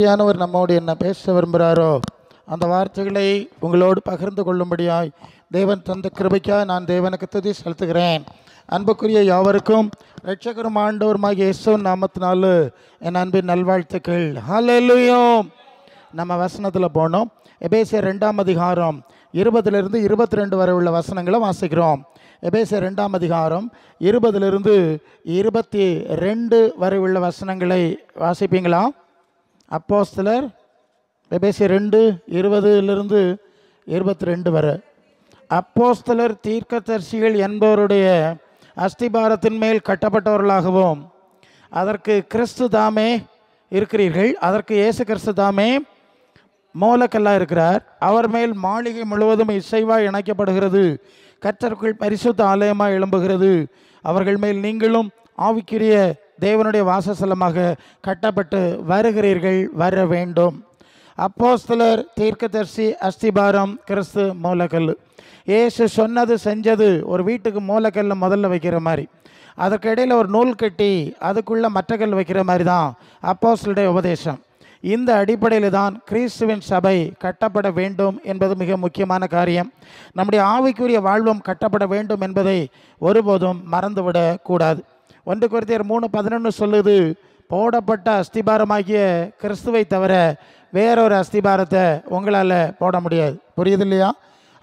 ஆவியானவர் நம்மோடு என்ன பேச விரும்புகிறாரோ அந்த வார்த்தைகளை உங்களோடு பகிர்ந்து கொள்ளும்படியாய் தேவன் தந்த கிருபைக்காக நான் தேவனுக்கு துதி செலுத்துகிறேன். அன்புக்குரிய யாவருக்கும் இரட்சகரும் ஆண்டவருமாகிய இயேசுவின் நாமத்தினால என் அன்பின் நல்வாழ்த்துக்கள். ஹல்லேலூயா. நம்ம வசனத்தில் போனோம். எபேசியர் 2ஆம் அதிகாரம் 20 22 வரை உள்ள வசனங்களை வாசிக்கிறோம். எபேசியர் 2ஆம் அதிகாரம் 20 22 வரை உள்ள வசனங்களை வாசிப்பீங்களா? அப்போஸ்தலர் எபேசியர் 2 20 வரை. அப்போஸ்தலர் தீர்க்கதரிசிகள் என்பவருடைய அஸ்திபாரத்தின் மேல் கட்டப்பட்டவர்களாகவும் அதற்கு கிறிஸ்து தாமே இருக்கிறீர்கள். அதற்கு இயேசு கிறிஸ்து தாமே மூலக்கல்லாக இருக்கிறார். அவர் மேல் மாளிகை முழுவதும் இசைவாய் இணைக்கப்படுகிறது. கர்த்தருக்குள் பரிசுத்த ஆலயமாக எழும்புகிறது. அவர்கள் மேல் நீங்களும் ஆவிக்குரிய தேவனுடைய வாசஸ்தலமாக கட்டப்பட்டு வருகிறீர்கள், வர வேண்டும். அப்போஸ்தலர் தீர்க்கதரிசி அஸ்திபாரம், கிறிஸ்து மூலக்கல். இயேசு சொன்னது செஞ்சது ஒரு வீட்டுக்கு மூலக்கல்ல முதல்ல வைக்கிற மாதிரி, அதற்கு இடையில் ஒரு நூல் கட்டி அதுக்குள்ளே மற்ற கல் வைக்கிற மாதிரி தான் அப்போஸ்தலருடைய உபதேசம். இந்த அடிப்படையில் தான் கிறிஸ்துவின் சபை கட்டப்பட வேண்டும் என்பது மிக முக்கியமான காரியம். நம்முடைய ஆவிக்குரிய வாழ்வும் கட்டப்பட வேண்டும் என்பதை ஒருபோதும் மறந்துவிடக்கூடாது. 1 கொரிந்தியர் 3:11 சொல்லுது, போடப்பட்ட அஸ்திபாரமாகிய கிறிஸ்துவை தவிர வேறொரு அஸ்திபாரத்தை உங்களால் போட முடியாது. புரியுது இல்லையா?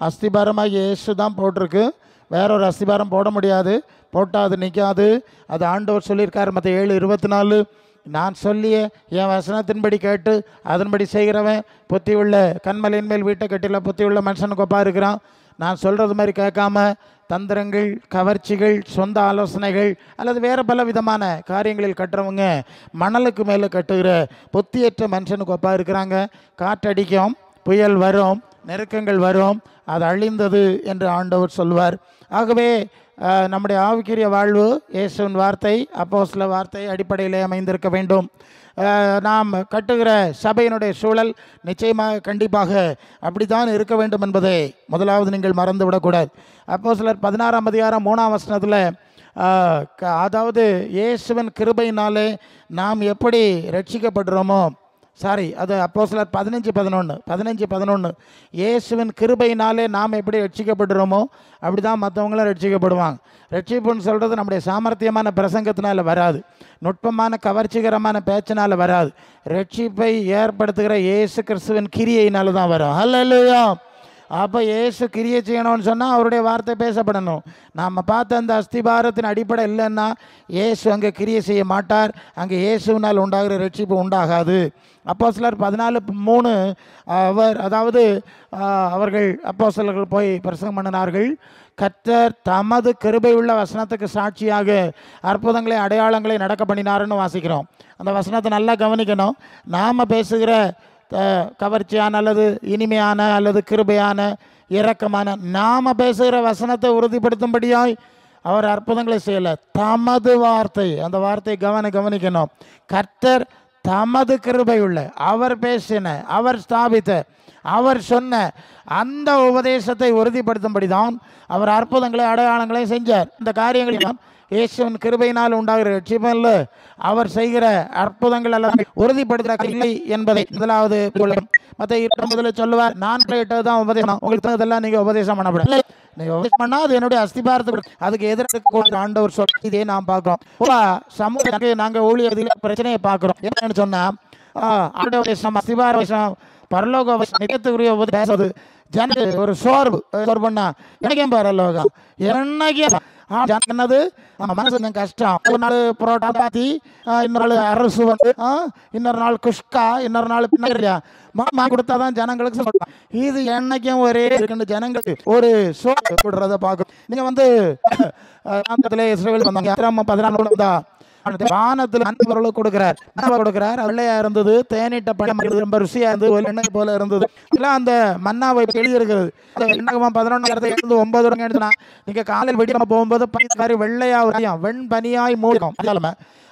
அஸ்திபாரமாகிய இயேசு தான் போட்டிருக்கு, வேறொரு அஸ்திபாரம் போட முடியாது. போட்டால் அது நிற்காது. அது ஆண்டவர் சொல்லியிருக்கார் மற்ற 7:24, நான் சொல்லிய என் வசனத்தின்படி கேட்டு அதன்படி செய்கிறவன் புத்தி உள்ள கண்மலையின் மேல் வீட்டை கட்டில புத்தி உள்ள மனுஷனுக்கு ஒப்பா இருக்கிறான். நான் சொல்கிறது மாதிரி கேட்காம தந்திரங்கள், கவர்ச்சிகள், சொந்த ஆலோசனைகள் அல்லது வேறு பல விதமான காரியங்களில் கட்டுறவங்க மணலுக்கு மேலே கட்டுகிற புத்தியற்ற மனுஷனுக்கு ஒப்பா இருக்கிறாங்க. காற்றடிக்கும், புயல் வரும், நெருக்கங்கள் வரும், அது அழிந்தது என்று ஆண்டவர் சொல்வார். ஆகவே நம்முடைய ஆவிக்குரிய வாழ்வு இயேசுவின் வார்த்தை, அப்போஸ்தலர் வார்த்தை அடிப்படையிலே அமைந்திருக்க வேண்டும். நாம் கட்டுகிற சபையினுடைய சூழல் நிச்சயமாக கண்டிப்பாக அப்படி தான் இருக்க வேண்டும் என்பதை முதலாவது நீங்கள் மறந்து விடக்கூடாது. அப்போஸ்தலர் 16ஆம் அதிகாரம் 3ஆம் வசனத்தில் அதாவது இயேசுவின் கிருபையினாலே நாம் எப்படி ரட்சிக்கப்படுறோமோ, அது அப்போஸ்தலர் 15:11 இயேசுவின் கிருபையினாலே நாம் எப்படி ரட்சிக்கப்படுறோமோ அப்படி தான் மற்றவங்களும் ரட்சிக்கப்படுவாங்க. ரட்சிப்புன்னு சொல்கிறது நம்முடைய சாமர்த்தியமான பிரசங்கத்தினால வராது, நுட்பமான கவர்ச்சிகரமான பேச்சினால் வராது. ரட்சிப்பை ஏற்படுத்துகிற இயேசு கிறிஸ்துவின் கிரியையினால தான் வரும். ஹல்லேலூயா. அப்போ இயேசு கிரியை செய்யணும்னு சொன்னால் அவருடைய வார்த்தை பேசப்படணும். நாம் பார்த்த அந்த அஸ்திபாரத்தின் அடிப்படை இல்லைன்னா இயேசு அங்கே கிரியை செய்ய மாட்டார். அங்கே இயேசுவினால் உண்டாகிற ரட்சிப்பு உண்டாகாது. அப்போஸ்தலர் 14:3 அவர்கள் அப்போஸ்தலர்கள் போய் பிரசங்கம் பண்ணினார்கள். கர்த்தர் தமது கிருபை உள்ள வசனத்துக்கு சாட்சியாக அற்புதங்களை அடையாளங்களை நடக்க பண்ணினாருன்னு வாசிக்கிறோம். அந்த வசனத்தை நல்லா கவனிக்கணும். நாம் பேசுகிற கவர்ச்சியான அல்லது இனிமையான அல்லது கிருபையான இரக்கமான நாம் பேசுகிற வசனத்தை உறுதிப்படுத்தும்படியாய் அவர் அற்புதங்களை செய்யலை. தமது வார்த்தை, அந்த வார்த்தை கவனிக்கணும். கர்த்தர் தமது கிருபை உள்ள, அவர் பேசின, அவர் ஸ்தாபித்த, அவர் சொன்ன அந்த உபதேசத்தை உறுதிப்படுத்தும்படி தான் அவர் அற்புதங்களை அடையாளங்களை செஞ்சார். இந்த காரியங்களையும் இயேசுவின் கிருபையினால் உண்டாகிற ரட்சிப்பில் அவர் செய்கிற அற்புதங்கள் எல்லாம் உறுதிப்படுத்துகிற இல்லை என்பதை முதலாவது மற்ற 2 சொல்லுவார். நான் கேட்டது தான் உபதேசம், உங்களுக்கு இதெல்லாம் நீங்கள் உபதேசம் பண்ணப்பட, நீங்கள் உபதேசம் பண்ணால் அது என்னுடைய அஸ்திபாரத்துக்கு அதுக்கு எதிர்க்க ஆண்டவர் சொல்ல இதே நாம் பார்க்குறோம். சமூகத்துக்கு நாங்கள் ஊழியர்களில் பிரச்சனையை பார்க்குறோம். என்னன்னு சொன்னால் ஆண்டவர் அஸ்திபார விஷயம், பரலோக நிகழ்த்துக்குரிய பேசுறது ஜனக்கு ஒரு சோர்வுன்னா எனக்கே பரலோகம் என்னைக்கே என்னது மனசு கொஞ்சம் கஷ்டம். ஒரு நாள் புரோட்டா பாத்தி, இன்னொரு நாள் அரசு வந்து, இன்னொரு நாள் குஷ்கா, இன்னொரு நாள் பின்னாடியா கொடுத்தாதான் ஜனங்களுக்கு இது என்னைக்கும் ஒரே இருக்குன்னு ஜனங்களுக்கு ஒரு சோறு கொடுறத பார்க்கும். நீங்க வந்து இஸ்ரவேல் வந்தாங்க 14 வானத்தில் அன்பர்களுக்கு கொடுக்கிறார். வெள்ளையா இருந்தது, தேனிட்ட பழம் ரொம்ப ருசியா இருந்தது, எண்ணெய் போல இருந்தது. எல்லாம் அந்த மன்னாவை எழுதியிருக்கிறது. 11:9 எழுதுனா நீங்க காலையில் வெடிக்காம போகும்போது மாதிரி வெள்ளையா வெண்பனியாய் மூடும்.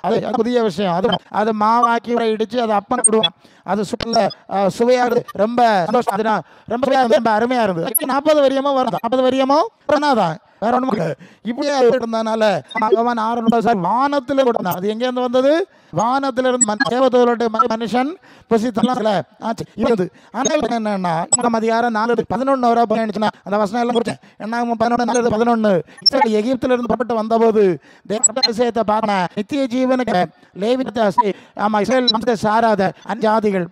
அது புதிய விஷயம். அது மாவாக்கி இடிச்சு அதை அப்பம் கொடுவோம். அது சுவையா ரொம்ப சந்தோஷம், ரொம்ப அருமையா இருந்தது. 40 வரியமோ வரும், 40 வரியமோ தான் வேற ஒன்றும் இல்லை. இப்படியே இருந்ததுனால யோவான் 6:30 வானத்தில் கொடுத்தான். அது எங்கேருந்து வந்தது? வானத்திலிருந்து தேவதூதருடைய மனுஷன் புசித்தலாம் இருந்தது. ஆனால் என்னன்னா அதிகாரம் 4:11 பண்ணிச்சுன்னா அந்த வசனம் எல்லாம் குறிச்சேன். என்ன 11:11 எகிப்திலிருந்து புறப்பட்டு வந்தபோது தேவத்தை பார்த்த நித்திய ஜீவனுக்கு லேவியத்தை ஆமா இஸ்ரேல் சாராத அஞ்சாதிகள்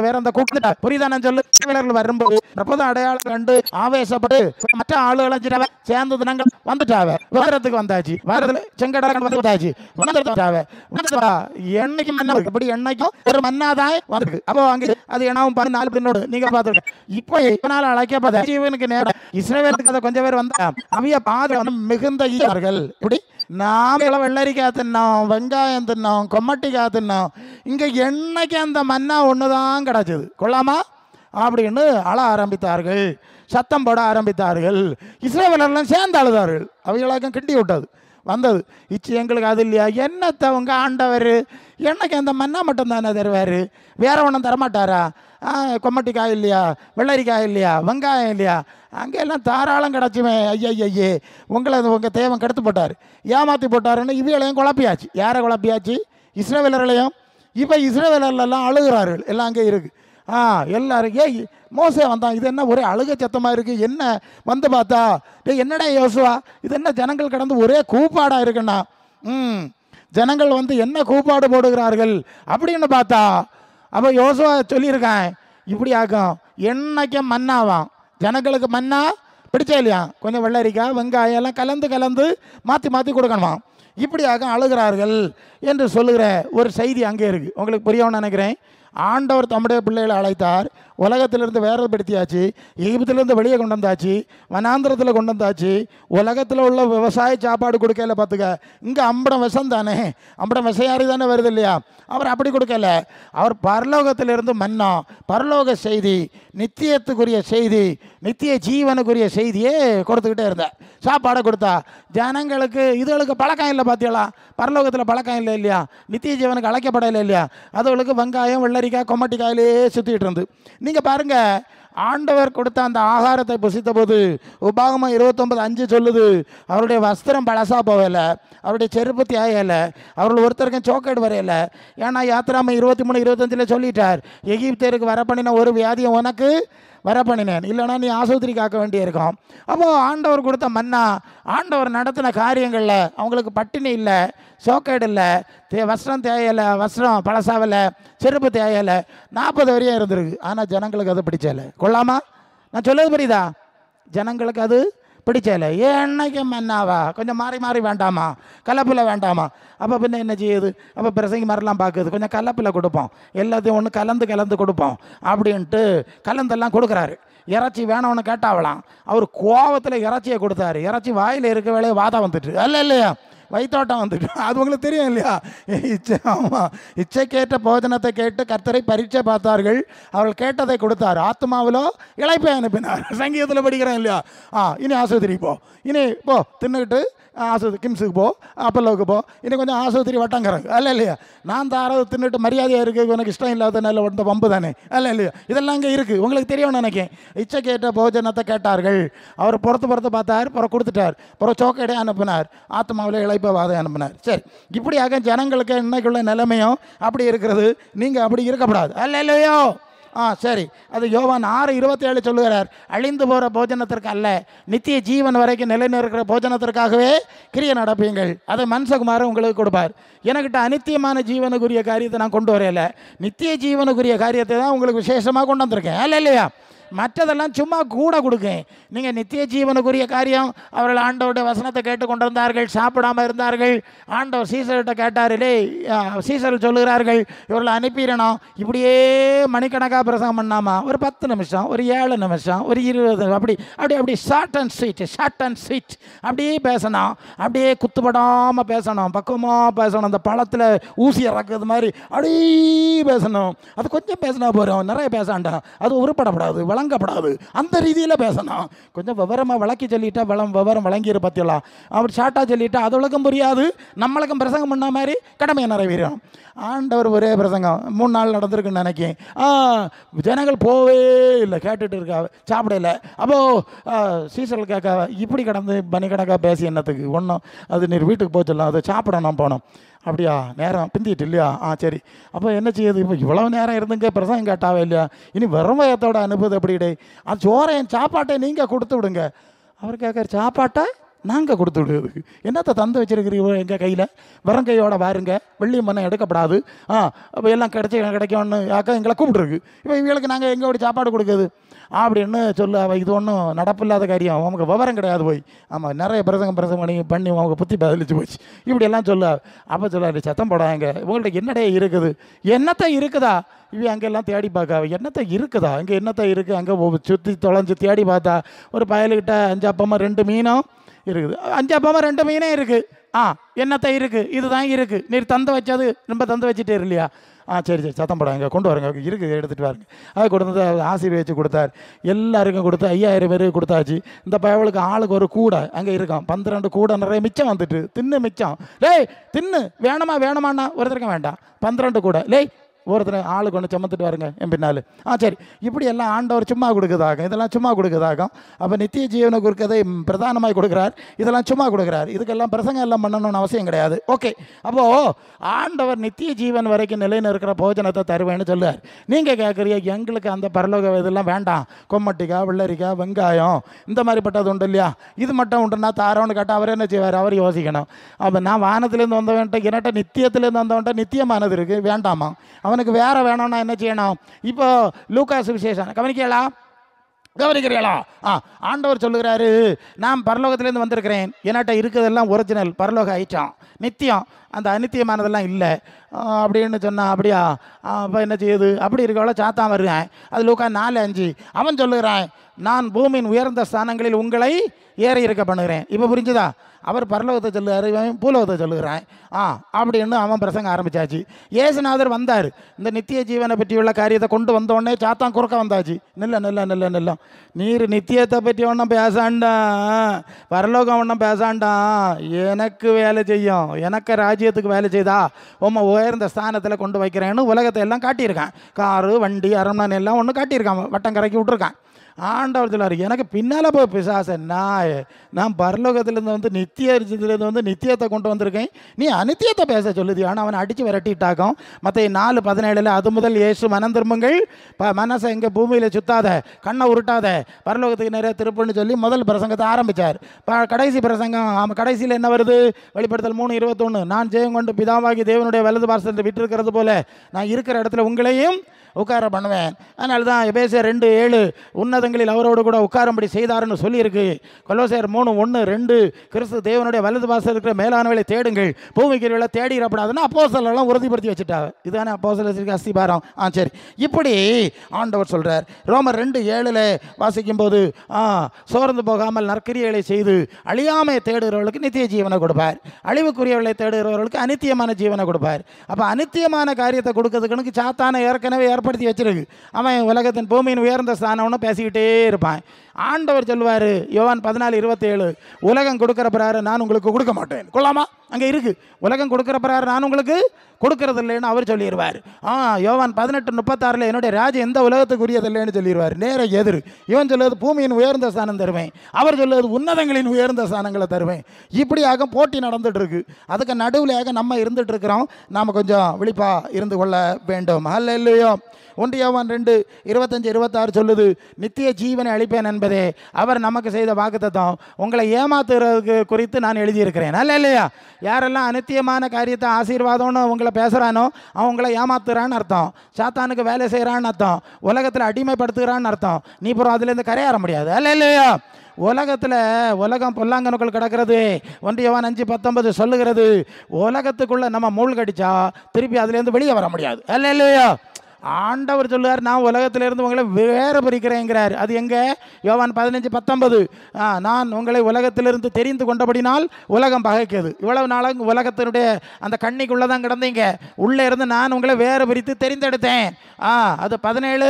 வேற அந்த கூட்டத்தை புரியுதான சொல்லு வரும்போது பிரபோத அடையாளம் கண்டு ஆவேசப்பட்டு மற்ற ஆளுகளை சேர்ந்த தினங்கள் வந்துட்டாவ. வாரத்துக்கு வந்தாச்சு. வாரத்துல செங்கடா வந்தாச்சு. என்னைக்கு மன்னா இப்படி என்னைக்கும் ஒரு மன்னாதான் வந்திருக்கு. அப்போ அங்கே அது என்னாவும் 14 பின்னோடு நீங்க பார்த்துருக்க. இப்போ நாள் அழைக்கப்பட்ட ஜீவனுக்கு நேரம் இஸ்ரவேலுக்கு அதை கொஞ்சம் பேர் வந்தா அவைய பாதை வந்து மிகுந்த ஈர்கள். இப்படி நாம வெள்ளரிக்காய் தின்னோம், வெங்காயம் தின்னோம், கொம்மட்டிக்காய் தின்னோம். இங்க என்னைக்கு அந்த மன்னா ஒண்ணுதான் கிடைச்சது கொள்ளாமா அப்படின்னு அழ ஆரம்பித்தார்கள், சத்தம் போட ஆரம்பித்தார்கள். இஸ்ரவேலெல்லாம் சேர்ந்து அழுதார்கள். அவைகளுக்கும் கிண்டி விட்டது வந்தது. எங்களுக்கு அது இல்லையா? என்னத்தை உங்க ஆண்டவர் என்னைக்கு அந்த மன்னா மட்டும் தானே தருவார், வேற ஒன்றும் தரமாட்டாரா? கொம்மட்டிக்காய் இல்லையா, வெள்ளரிக்காய் இல்லையா, வெங்காயம் இல்லையா? அங்கெல்லாம் தாராளம் கிடச்சுமே. ஐயே உங்களை உங்கள் தேவன் கெடுத்து போட்டார், ஏமாற்றி போட்டாருன்னு இவைகளையும் குழப்பியாச்சு. யாரை குழப்பியாச்சு? இஸ்ரவேலர்களையும். இப்போ இஸ்ரவேலர்லாம் அழுகிறார்கள். எல்லாம் அங்கே இருக்குது. எல்லாரும் மோசே வந்தான். இது என்ன ஒரே அழுக சத்தமாக இருக்குது? என்ன வந்து பார்த்தா என்னடா யோசுவா இது என்ன ஜனங்கள் கடந்து ஒரே கூப்பாடாக இருக்குண்ணா. ஜனங்கள் வந்து என்ன கூப்பாடு போடுகிறார்கள் அப்படின்னு பார்த்தா அப்போ யோசுவா சொல்லியிருக்கேன் இப்படி ஆகும். என்னைக்கும் மன்னாவாம் ஜனங்களுக்கு மன்னா பிடிச்சா இல்லையா? கொஞ்சம் வெள்ளரிக்காய் வெங்காயம் எல்லாம் கலந்து மாற்றி மாற்றி கொடுக்கணுமா. இப்படியாக அழுகிறார்கள் என்று சொல்லுகிற ஒரு செய்தி அங்கே இருக்குது. உங்களுக்கு புரியணும்னு நினைக்கிறேன். ஆண்டவர் தம்முடைய பிள்ளைகளை அழைத்தார். உலகத்திலிருந்து வேறுபடுத்தியாச்சு, எகிப்திலிருந்து வெளியே கொண்டு வந்தாச்சு, வனாந்திரத்தில் கொண்டு வந்தாச்சு. உலகத்தில் உள்ள விவசாய சாப்பாடு கொடுக்கல பார்த்துக்க. இங்கே அம்படம் விஷம் தானே, அம்படம் விஷயாரி தானே வருது இல்லையா? அவர் அப்படி கொடுக்கல. அவர் பரலோகத்திலிருந்து மன்னா, பரலோக செய்தி, நித்தியத்துக்குரிய செய்தி, நித்திய ஜீவனுக்குரிய செய்தியே கொடுத்துக்கிட்டே இருந்தார். சாப்பாடை கொடுத்தா ஜனங்களுக்கு. இதுகளுக்கு பழக்கம் இல்லை பார்த்தீங்களா? பரலோகத்தில் பழக்கம் இல்லை இல்லையா? நித்திய ஜீவனுக்கு அழைக்கப்படலை இல்லையா? அதுகளுக்கு வெங்காயம் வெள்ளரிக்காய் கொம்மட்டிக்காயிலே சுற்றிட்டு இருந்து. நீங்கள் பாருங்கள், ஆண்டவர் கொடுத்த அந்த ஆகாரத்தை புசித்த போது உபாகமம் 29:5 சொல்லுது, அவருடைய வஸ்திரம் பழசா போகலை, அவருடைய செருப்பு தேயலை, அவர்கள் ஒருத்தருக்கும் சோக்கேடு வரையலை. ஏன்னா யாத்திராம 23:25 சொல்லிட்டார், எகிப்தியருக்கு வரப்பண்ணின ஒரு வியாதியை உனக்கு வரப்பண்ணினேன், இல்லைனா நீ ஆஸ்பத்திரி காக்க வேண்டியிருக்கும். அப்போது ஆண்டவர் கொடுத்த மன்னா, ஆண்டவர் நடத்தின காரியங்களில் அவங்களுக்கு பட்டினி இல்லை, சோக்கேடு இல்லை, வஸ்திரம் தேயலை, வஸ்திரம் பழசாவலை, செருப்பு தேயலை, 40 வரையும் இருந்திருக்கு. ஆனால் ஜனங்களுக்கு அது பிடிச்சலை கொள்ளாமா? நான் சொல்லுறது புரியுதா? ஜனங்களுக்கு அது பிடிச்சலை. என்னைக்கு மன்னாவா கொஞ்சம் மாறி வேண்டாமா, கலப்பில் வேண்டாமா? அப்போ பின்ன என்ன செய்யுது? அப்போ பிரசங்கி மாதிரிலாம் பார்க்குது, கொஞ்சம் கலப்பில் கொடுப்போம், எல்லாத்தையும் ஒன்று கலந்து கொடுப்போம் அப்படின்ட்டு கலந்தெல்லாம் கொடுக்குறாரு. இறைச்சி வேணும்னு கேட்டாவலாம். அவர் கோவத்தில் இறைச்சியை கொடுத்தாரு. இறைச்சி வாயில் இருக்க வேலையை வாதம் வந்துட்டு இல்லையா, வயிற்றோட்டம் வந்துட்டு. அது உங்களுக்கு தெரியும் இல்லையா? ஆமாம், இச்சைக்கேற்ற போஜனத்தை கேட்டு கர்த்தரை பரீட்சை பார்த்தார்கள், அவர்கள் கேட்டதை கொடுத்தார், ஆத்மாவிலோ இளைப்பை அனுப்பினார். சங்கீதத்தில் படிக்கிறேன் இல்லையா? இனி ஆஸ்பத்திரி போ, இனி போ தின்னுக்கிட்டு ஆஸ்பத்திரி கிம்ஸுக்கு போ, அப்பல்லோவுக்கு போ, இன்னும் கொஞ்சம் ஆஸ்பத்திரி வட்டங்கிறாங்க இல்லையா? நான் தாராவது தின்னுட்டு மரியாதையாக இருக்குது, உனக்கு இஷ்டம் இல்லாத நல்ல வந்த பம்பு தானே இல்லையா? இதெல்லாம் இங்கே இருக்குது, உங்களுக்கு தெரியும்னு நினைக்கிறேன். இச்சை கேட்ட போஜனத்தை கேட்டார்கள், அவர் புறத்து பார்த்தார், புறம் கொடுத்துட்டார், புறம் சோக்கடை அனுப்பினார், ஆத்மாவில் இளைப்ப வாதை அனுப்பினார். சரி, இப்படியாக ஜனங்களுக்கு இன்னைக்குள்ள நிலைமையும் அப்படி இருக்கிறது. நீங்கள் அப்படி இருக்கப்படாது இல்லையோ? சரி, அது யோவான் 6:27 சொல்லுகிறார், அழிந்து போகிற போஜனத்திற்கு அல்ல, நித்திய ஜீவன் வரைக்கும் நிலைநிற்கிற போஜனத்திற்காகவே கிரியை நடப்பீங்கள், அதை மனுஷகுமாரன் உங்களுக்கு கொடுப்பார். எனக்கிட்ட அநித்தியமான ஜீவனுக்குரிய காரியத்தை நான் கொண்டு வரையில, நித்திய ஜீவனுக்குரிய காரியத்தை தான் உங்களுக்கு விசேஷமாக கொண்டு வந்திருக்கேன் இல்லையா? மற்றதெல்லாம் சும்மா கூட கொடுக்கேன். நீங்கள் நித்திய ஜீவனுக்குரிய காரியம், அவர்கள் ஆண்டவருடைய வசனத்தை கேட்டு கொண்டு வந்தார்கள், சாப்பிடாமல் இருந்தார்கள். ஆண்டவர் சீசர்கிட்ட கேட்டார், சீசர் சொல்லுகிறார்கள் இவர்களை அனுப்பிடணும். இப்படியே மணிக்கணக்காக பிரசங்கம் பண்ணாமல் ஒரு 10 நிமிஷம், ஒரு 7 நிமிஷம், ஒரு 20, அப்படி ஷார்ட் அண்ட் ஸ்வீட் அப்படியே பேசணும், அப்படியே குத்துப்படாமல் பேசணும், பக்குவமாக பேசணும். அந்த பழத்தில் ஊசி இறக்குறது மாதிரி அப்படியே பேசணும். அது கொஞ்சம் பேசினா போகிறோம், நிறைய பேசாண்டாம், அது உருப்படப்படாது, வழங்கப்படாது. அந்த ரீதியில் பேசணும். கொஞ்சம் விவரமாக விளக்கி சொல்லிட்டா விவரம் வழங்கிடு பற்றியலாம். அப்படி ஷார்ட்டாக சொல்லிட்டா அதுகளுக்கும் புரியாது, நம்மளுக்கும் பிரசங்கம் பண்ண மாதிரி கடமையை நிறைவேறும். ஆண்டவர் ஒரே பிரசங்கம் 3 நாள் நடந்திருக்குன்னு நினைக்கேன். ஜனங்கள் போவே இல்லை, கேட்டுட்டு இருக்கா, சாப்பிடல. அப்போது சீசல் கேட்க இப்படி கடந்து பனி கணக்காக பேசி என்னத்துக்கு ஒன்றும், அது நீ வீட்டுக்கு போச்சலாம், அதை சாப்பிடணும் போனோம். அப்படியா, நேரம் பிந்திட்டு இல்லையா? சரி. அப்போ என்ன செய்யுது? இப்போ இவ்வளோ நேரம் இருந்துங்க பிரசங்கம் கேட்டாவே இல்லையா? இனி வெறும் வயத்தோட அனுப்புது எப்படிடே? சோறை என் சாப்பாட்டை நீங்கள் கொடுத்து விடுங்க. அவர் கேட்குற சாப்பாட்டை நாங்கள் கொடுத்து விடுறதுக்கு என்னத்தை தந்து வச்சுருக்கிறீங்க எங்கள் கையில்? வெறும் கையோட வாருங்க, வெள்ளி மண்ணை எடுக்கப்படாது. அப்போ எல்லாம் கிடைக்கும்னு அக்கா எங்களை கூப்பிட்ருக்கு. இப்போ இவங்களுக்கு நாங்கள் எங்களோட சாப்பாடு கொடுக்குது அப்படின்னு சொல்ல. இது ஒன்றும் நடப்பில்லாத காரியம், அவங்க விவரம் கிடையாது போய். ஆமாம், நிறைய பிரசங்கம் பண்ணி அவங்க புத்தி பதிலிச்சு போச்சு இப்படியெல்லாம் சொல்ல. அப்போ சொல்லாரு, சத்தம் போடாங்க, உங்கள்கிட்ட என்னடே இருக்குது? என்னத்தை இருக்குதா? இவ அங்கெல்லாம் தேடி பார்க்க என்னத்தை இருக்குதா? இங்கே என்னத்தை இருக்குது? அங்கே சுற்றி தொலைஞ்சி தேடி பார்த்தா ஒரு பயலுக்கிட்ட 5 அப்பமாக 2 மீனும் இருக்குது. 5 அப்பமாக 2 மீனே இருக்குது. என்னத்தை இருக்குது? இதுதான் இருக்குது. நீர் தந்து வச்சது ரொம்ப தந்து வச்சுட்டே இல்லையா? சரி சத்தம் போடாங்க, கொண்டு வரங்க, இருக்குது எடுத்துகிட்டு வாருங்க. அதை கொடுத்தது ஆசீர்வதிச்சு கொடுத்தார். எல்லாருக்கும் கொடுத்து 5000 பேருக்கு கொடுத்தாச்சு. இந்த பயவளுக்கு ஆளுக்கு ஒரு கூடை அங்கே இருக்கான். 12 கூடை நிறைய மிச்சம் வந்துட்டு மிச்சம். லேய் தின்னு வேணுமாண்ணா ஒருத்தருக்கும் வேண்டாம். 12 கூடை லேய் ஒருத்தர் ஆளுக்கு ஒன்று சுமத்துட்டு வாருங்க என் பின்னால். சரி. இப்படி எல்லாம் ஆண்டவர் சும்மா கொடுக்குறதாகும், இதெல்லாம் சும்மா கொடுக்குறதாகும். அப்போ நித்திய ஜீவனை கொடுக்கறதை பிரதானமாக கொடுக்குறார், இதெல்லாம் சும்மா கொடுக்குறார். இதுக்கெல்லாம் பிரசங்கம் எல்லாம் பண்ணணும்னு அவசியம் கிடையாது. ஓகே. அப்போது ஆண்டவர் நித்திய ஜீவன் வரைக்கும் நிலையில் இருக்கிற போஜனத்தை தருவேன்னு சொல்லுவார். நீங்கள் கேட்குறீங்க, எங்களுக்கு அந்த பரலோக இதெல்லாம் வேண்டாம், கொம்மட்டிக்காய், வெள்ளரிக்காய், வெங்காயம் இந்த மாதிரிப்பட்டது உண்டு இல்லையா, இது மட்டும் உண்டுன்னா தாரோன்னு கேட்டால் அவர் என்ன செய்வார்? அவர் யோசிக்கணும். அப்போ நான் வானத்திலேருந்து வந்தவன்ட்ட என்கிட்ட நித்தியத்திலேருந்து வந்தவன்ட்ட நித்தியமானது இருக்குது, வேண்டாமா? அவனுக்கு வேற வேணும்னா என்ன செய்யணும்? இப்போ லூக்கா சுவிசேஷம் கவனிக்கிறீங்களா? ஆண்டவர் சொல்லுகிறாரு, நான் பரலோகத்திலேருந்து வந்திருக்கிறேன், என்கிட்ட இருக்கிறதெல்லாம் ஒரிஜினல் பரலோக ஐட்டம், நித்தியம், அந்த அநித்தியமானதெல்லாம் இல்லை அப்படின்னு சொன்னான். அப்படியா? அப்போ என்ன செய்யுது? அப்படி இருக்கவளோ சாத்தான் வருவேன். அது லூக்கா 4:5. அவன் சொல்லுகிறான், நான் பூமியின் உயர்ந்த ஸ்தானங்களில் உங்களை ஏற இருக்க பண்ணுகிறேன். இப்போ புரிஞ்சுதா? அவர் பரலோகத்தை சொல்லுகிறார், இவன் பூலோகத்தை சொல்லுகிறான். அப்படின்னு அவன் பிரசங்க ஆரம்பித்தாச்சு. இயேசுநாதர் வந்தார், இந்த நித்திய ஜீவனை பற்றியுள்ள காரியத்தை கொண்டு வந்தோடனே சாத்தான் குறுக்க வந்தாச்சு. நில்ல நீர் நித்தியத்தை பற்றி ஒன்றும் பேசாண்டான், பரலோகம் ஒன்றும் பேசாண்டான், எனக்கு வேலை செய்யும், எனக்கு ராஜ்யத்துக்கு வேலை செய்தா உம்மை உயர்ந்த ஸ்தானத்தில் கொண்டு வைக்கிறேன்னு உலகத்தை எல்லாம் காட்டியிருக்கான். காரு, வண்டி, அரண்மனை எல்லாம் ஒன்று காட்டியிருக்கான், வட்டம் கரைக்கி விட்டுருக்கான். ஆண்டவர் சொல்லார், எனக்கு பின்னால் போய் பிசாச, நான் பரலோகத்திலேருந்து வந்து நித்தியத்திலேருந்து வந்து நித்தியத்தை கொண்டு வந்திருக்கேன், நீ அநித்தியத்தை பேச சொல்லுது. ஆனால் அவனை அடித்து விரட்டிட்டாக்கும். மற்ற 4:17 அது முதல் இயேசு மனம் திரும்புங்கள், மனசை எங்கே பூமியில் சுத்தாத, கண்ணை உருட்டாத, பரலோகத்துக்கு நிறைய திருப்புன்னு சொல்லி முதல் பிரசங்கத்தை ஆரம்பித்தார். கடைசி பிரசங்கம் கடைசியில் என்ன வருது? வெளிப்படுத்தல் 3:21, நான் ஜெயம் கொண்டு பிதாவாகி தேவனுடைய வலது பார்சத்தில் விட்டிருக்கிறது போல நான் இருக்கிற இடத்துல உங்களையும் உட்கார பண்ணுவேன். அதனால தான் எபேசியர் 2:7 உன்னதங்களில் அவரோடு கூட உட்காரும்படி செய்தாருன்னு சொல்லியிருக்கு. கொலோசியர் 3:1-2 கிறிஸ்து தேவனுடைய வலது பாசத்தில் இருக்கிற மேலானவளை தேடுங்கள், பூமிக்கு தேடிடப்படாதுன்னு அப்போஸ்தலர்லாம் உறுதிப்படுத்தி வச்சுட்டாங்க. இதுதானே அப்போஸ்தலருக்கு அஸ்திபாரம். சரி. இப்படி ஆண்டவர் சொல்கிறார். ரோமர் 2:7 வாசிக்கும்போது, சோர்ந்து போகாமல் நற்கிரியைகளை செய்து அழியாமையை தேடுகிறவர்களுக்கு நித்திய ஜீவனை கொடுப்பார், அழிவுக்குரியவர்களை தேடுகிறவர்களுக்கு அநித்தியமான ஜீவனை கொடுப்பார். அப்போ அநித்தியமான காரியத்தை கொடுக்கறதுக்கு சாத்தானை ஏற்கனவே ஏற்படுத்தி வச்சிருக்கு. அவன் உலகத்தின் பூமியின் உயர்ந்த ஸ்தானம்னு பேசிக்கிட்டே இருப்பான். ஆண்டவர் சொல்லுவார் யோவான் 14:27, உலகம் கொடுக்குற பிரகாரம் நான் உங்களுக்கு கொடுக்க மாட்டேன். கொள்ளாமா? அங்கே இருக்குது, உலகம் கொடுக்குற பிரகாரம் நான் உங்களுக்கு கொடுக்கறது இல்லைன்னு அவர் சொல்லிடுவார். யோவான் 18:36 என்னுடைய ராஜ்யம் எந்த உலகத்துக்கு உரியது இல்லைன்னு சொல்லிடுவார். நேர எதிர். இவன் சொல்லுவது பூமியின் உயர்ந்த ஸ்தானம் தருவேன், அவர் சொல்லுவது உன்னதங்களின் உயர்ந்த ஸ்தானங்களை தருவேன். இப்படியாக போட்டி நடந்துட்டு இருக்கு. அதுக்கு நடுவுலையாக நம்ம இருந்துட்டு இருக்கிறோம். நாம் கொஞ்சம் விழிப்பாக இருந்து கொள்ள வேண்டும். அல்லேலூயா. 1 யோவான் 2:25-26 சொல்லுது, நித்திய ஜீவனை அளிப்பேன் என்பதே அவர் நமக்கு செய்த வாக்குத்தத்தம், உங்களை ஏமாத்துறது குறித்து நான் எழுதியிருக்கிறேன். அல்ல இல்லையா? யாரெல்லாம் அநித்தியமான காரியத்தை ஆசீர்வாதம்னு உங்களை பேசுகிறானோ அவன் உங்களை ஏமாத்துறான்னு அர்த்தம், சாத்தானுக்கு வேலை செய்கிறான்னு அர்த்தம், உலகத்தில் அடிமைப்படுத்துகிறான்னு அர்த்தம். நீ அப்புறம் அதுலேருந்து கரையேற முடியாது. அல்ல இல்லையா? உலகம் பொல்லாங்கனுக்குள் கிடக்கிறது. 1 யோவான் 5:19 சொல்லுகிறது, உலகத்துக்குள்ளே நம்ம மூழ்கடிச்சா திருப்பி அதுலேருந்து வெளியே வர முடியாது. அல்ல இல்லையா? ஆண்டவர் சொல்லுவார், நான் உலகத்திலிருந்து உங்களை வேறு பிரிக்கிறேங்கிறார். அது எங்கே? யோவான் 15:19. நான் உங்களை உலகத்திலிருந்து தெரிந்து கொண்டபடினால் உலகம் பகைக்கிறது. இவ்வளவு நாளாக உலகத்தினுடைய அந்த கண்ணிக்குள்ளே தான் கிடந்தீங்க. உள்ளே இருந்து நான் உங்களை வேறு பிரித்து தெரிந்தெடுத்தேன். அது 17,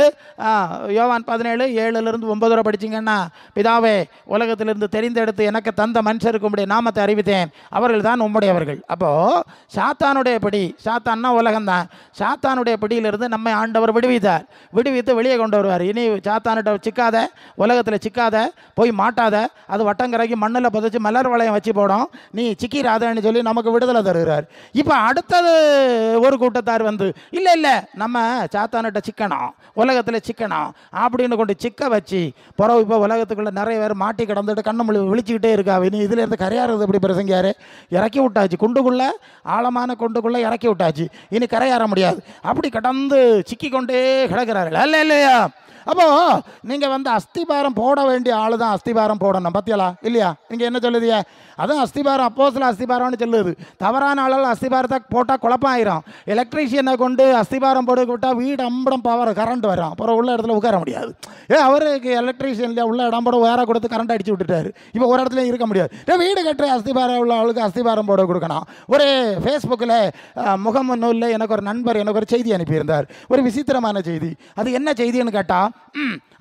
யோவான் 17:7-9 படிச்சிங்கன்னா, பிதாவே, உலகத்திலிருந்து தெரிந்தெடுத்து எனக்கு தந்த மனுஷருக்கு உம்முடைய நாமத்தை அறிவித்தேன், அவர்கள் தான் உம்முடையவர்கள். அப்போது சாத்தானுடைய பிடி, சாத்தான்னா உலகம்தான், சாத்தானுடைய பிடியிலிருந்து நம்மை ஆண்டவர் விடுவித்து வெளியே கொண்டு வருவார். இனி சாத்தானிட்ட சிக்காத, உலகத்தில் சிக்காத, போய் மாட்டாத, அது வட்டங்கரைக்கு மண்ணில் புதைச்சி மலர் வளையம் வச்சு போடும், நீ சிக்கிறாதன்னு சொல்லி நமக்கு விடுதலை தருகிறார். இப்போ அடுத்தது ஒரு கூட்டத்தார் வந்து, இல்லை நம்ம சாத்தானிட்ட சிக்கணும், உலகத்தில் சிக்கணும் அப்படின்னு கொண்டு சிக்க வச்சு பிறகு இப்போ உலகத்துக்குள்ளே நிறைய பேர் மாட்டி கிடந்துட்டு கண்ணு விழிச்சிக்கிட்டே இருக்கா. இனி இதில் இருந்து கரையாறது எப்படி பிரசங்கியாரு? இறக்கி விட்டாச்சு, குண்டுக்குள்ளே, ஆழமான குண்டுக்குள்ளே இறக்கி விட்டாச்சு, இனி கரையாற முடியாது. அப்படி கடந்து சிக்கி கொண்டே கிடக்கிறார்கள். இல்லையா? அப்போ நீங்கள் வந்து அஸ்திபாரம் போட வேண்டிய ஆள் தான் அஸ்திபாரம் போடணும். பத்தியலா இல்லையா? நீங்கள் என்ன சொல்லுதியா? அதான் அஸ்திபாரம், அப்போஸ்தல அஸ்திபாரம்னு சொல்லுது. தவறான ஆளால் அஸ்திபாரத்தை போட்டால் குழப்பம் ஆயிரும். எலக்ட்ரீஷியனை கொண்டு அஸ்திபாரம் போட்டு விட்டால் வீடு அம்படம் பவர் கரண்ட் வரும், அப்புறம் உள்ள இடத்துல உட்கார முடியாது. அவருக்கு எலக்ட்ரீஷியன் இல்லையா, உள்ள இடம்படம் வேற கொடுத்து கரண்ட் அடிச்சு விட்டுட்டாரு. இப்போ ஒரு இடத்துல இருக்க முடியாது. வீடு கட்டுற அஸ்திபாரம் உள்ள ஆளுக்கு அஸ்திபாரம் போட கொடுக்கணும். ஒரு ஃபேஸ்புக்கில் முகமூலில் எனக்கு ஒரு நண்பர் எனக்கு ஒரு செய்தி அனுப்பியிருந்தார், ஒரு விசித்திரமான செய்தி. அது என்ன செய்தின்னு கேட்டால்,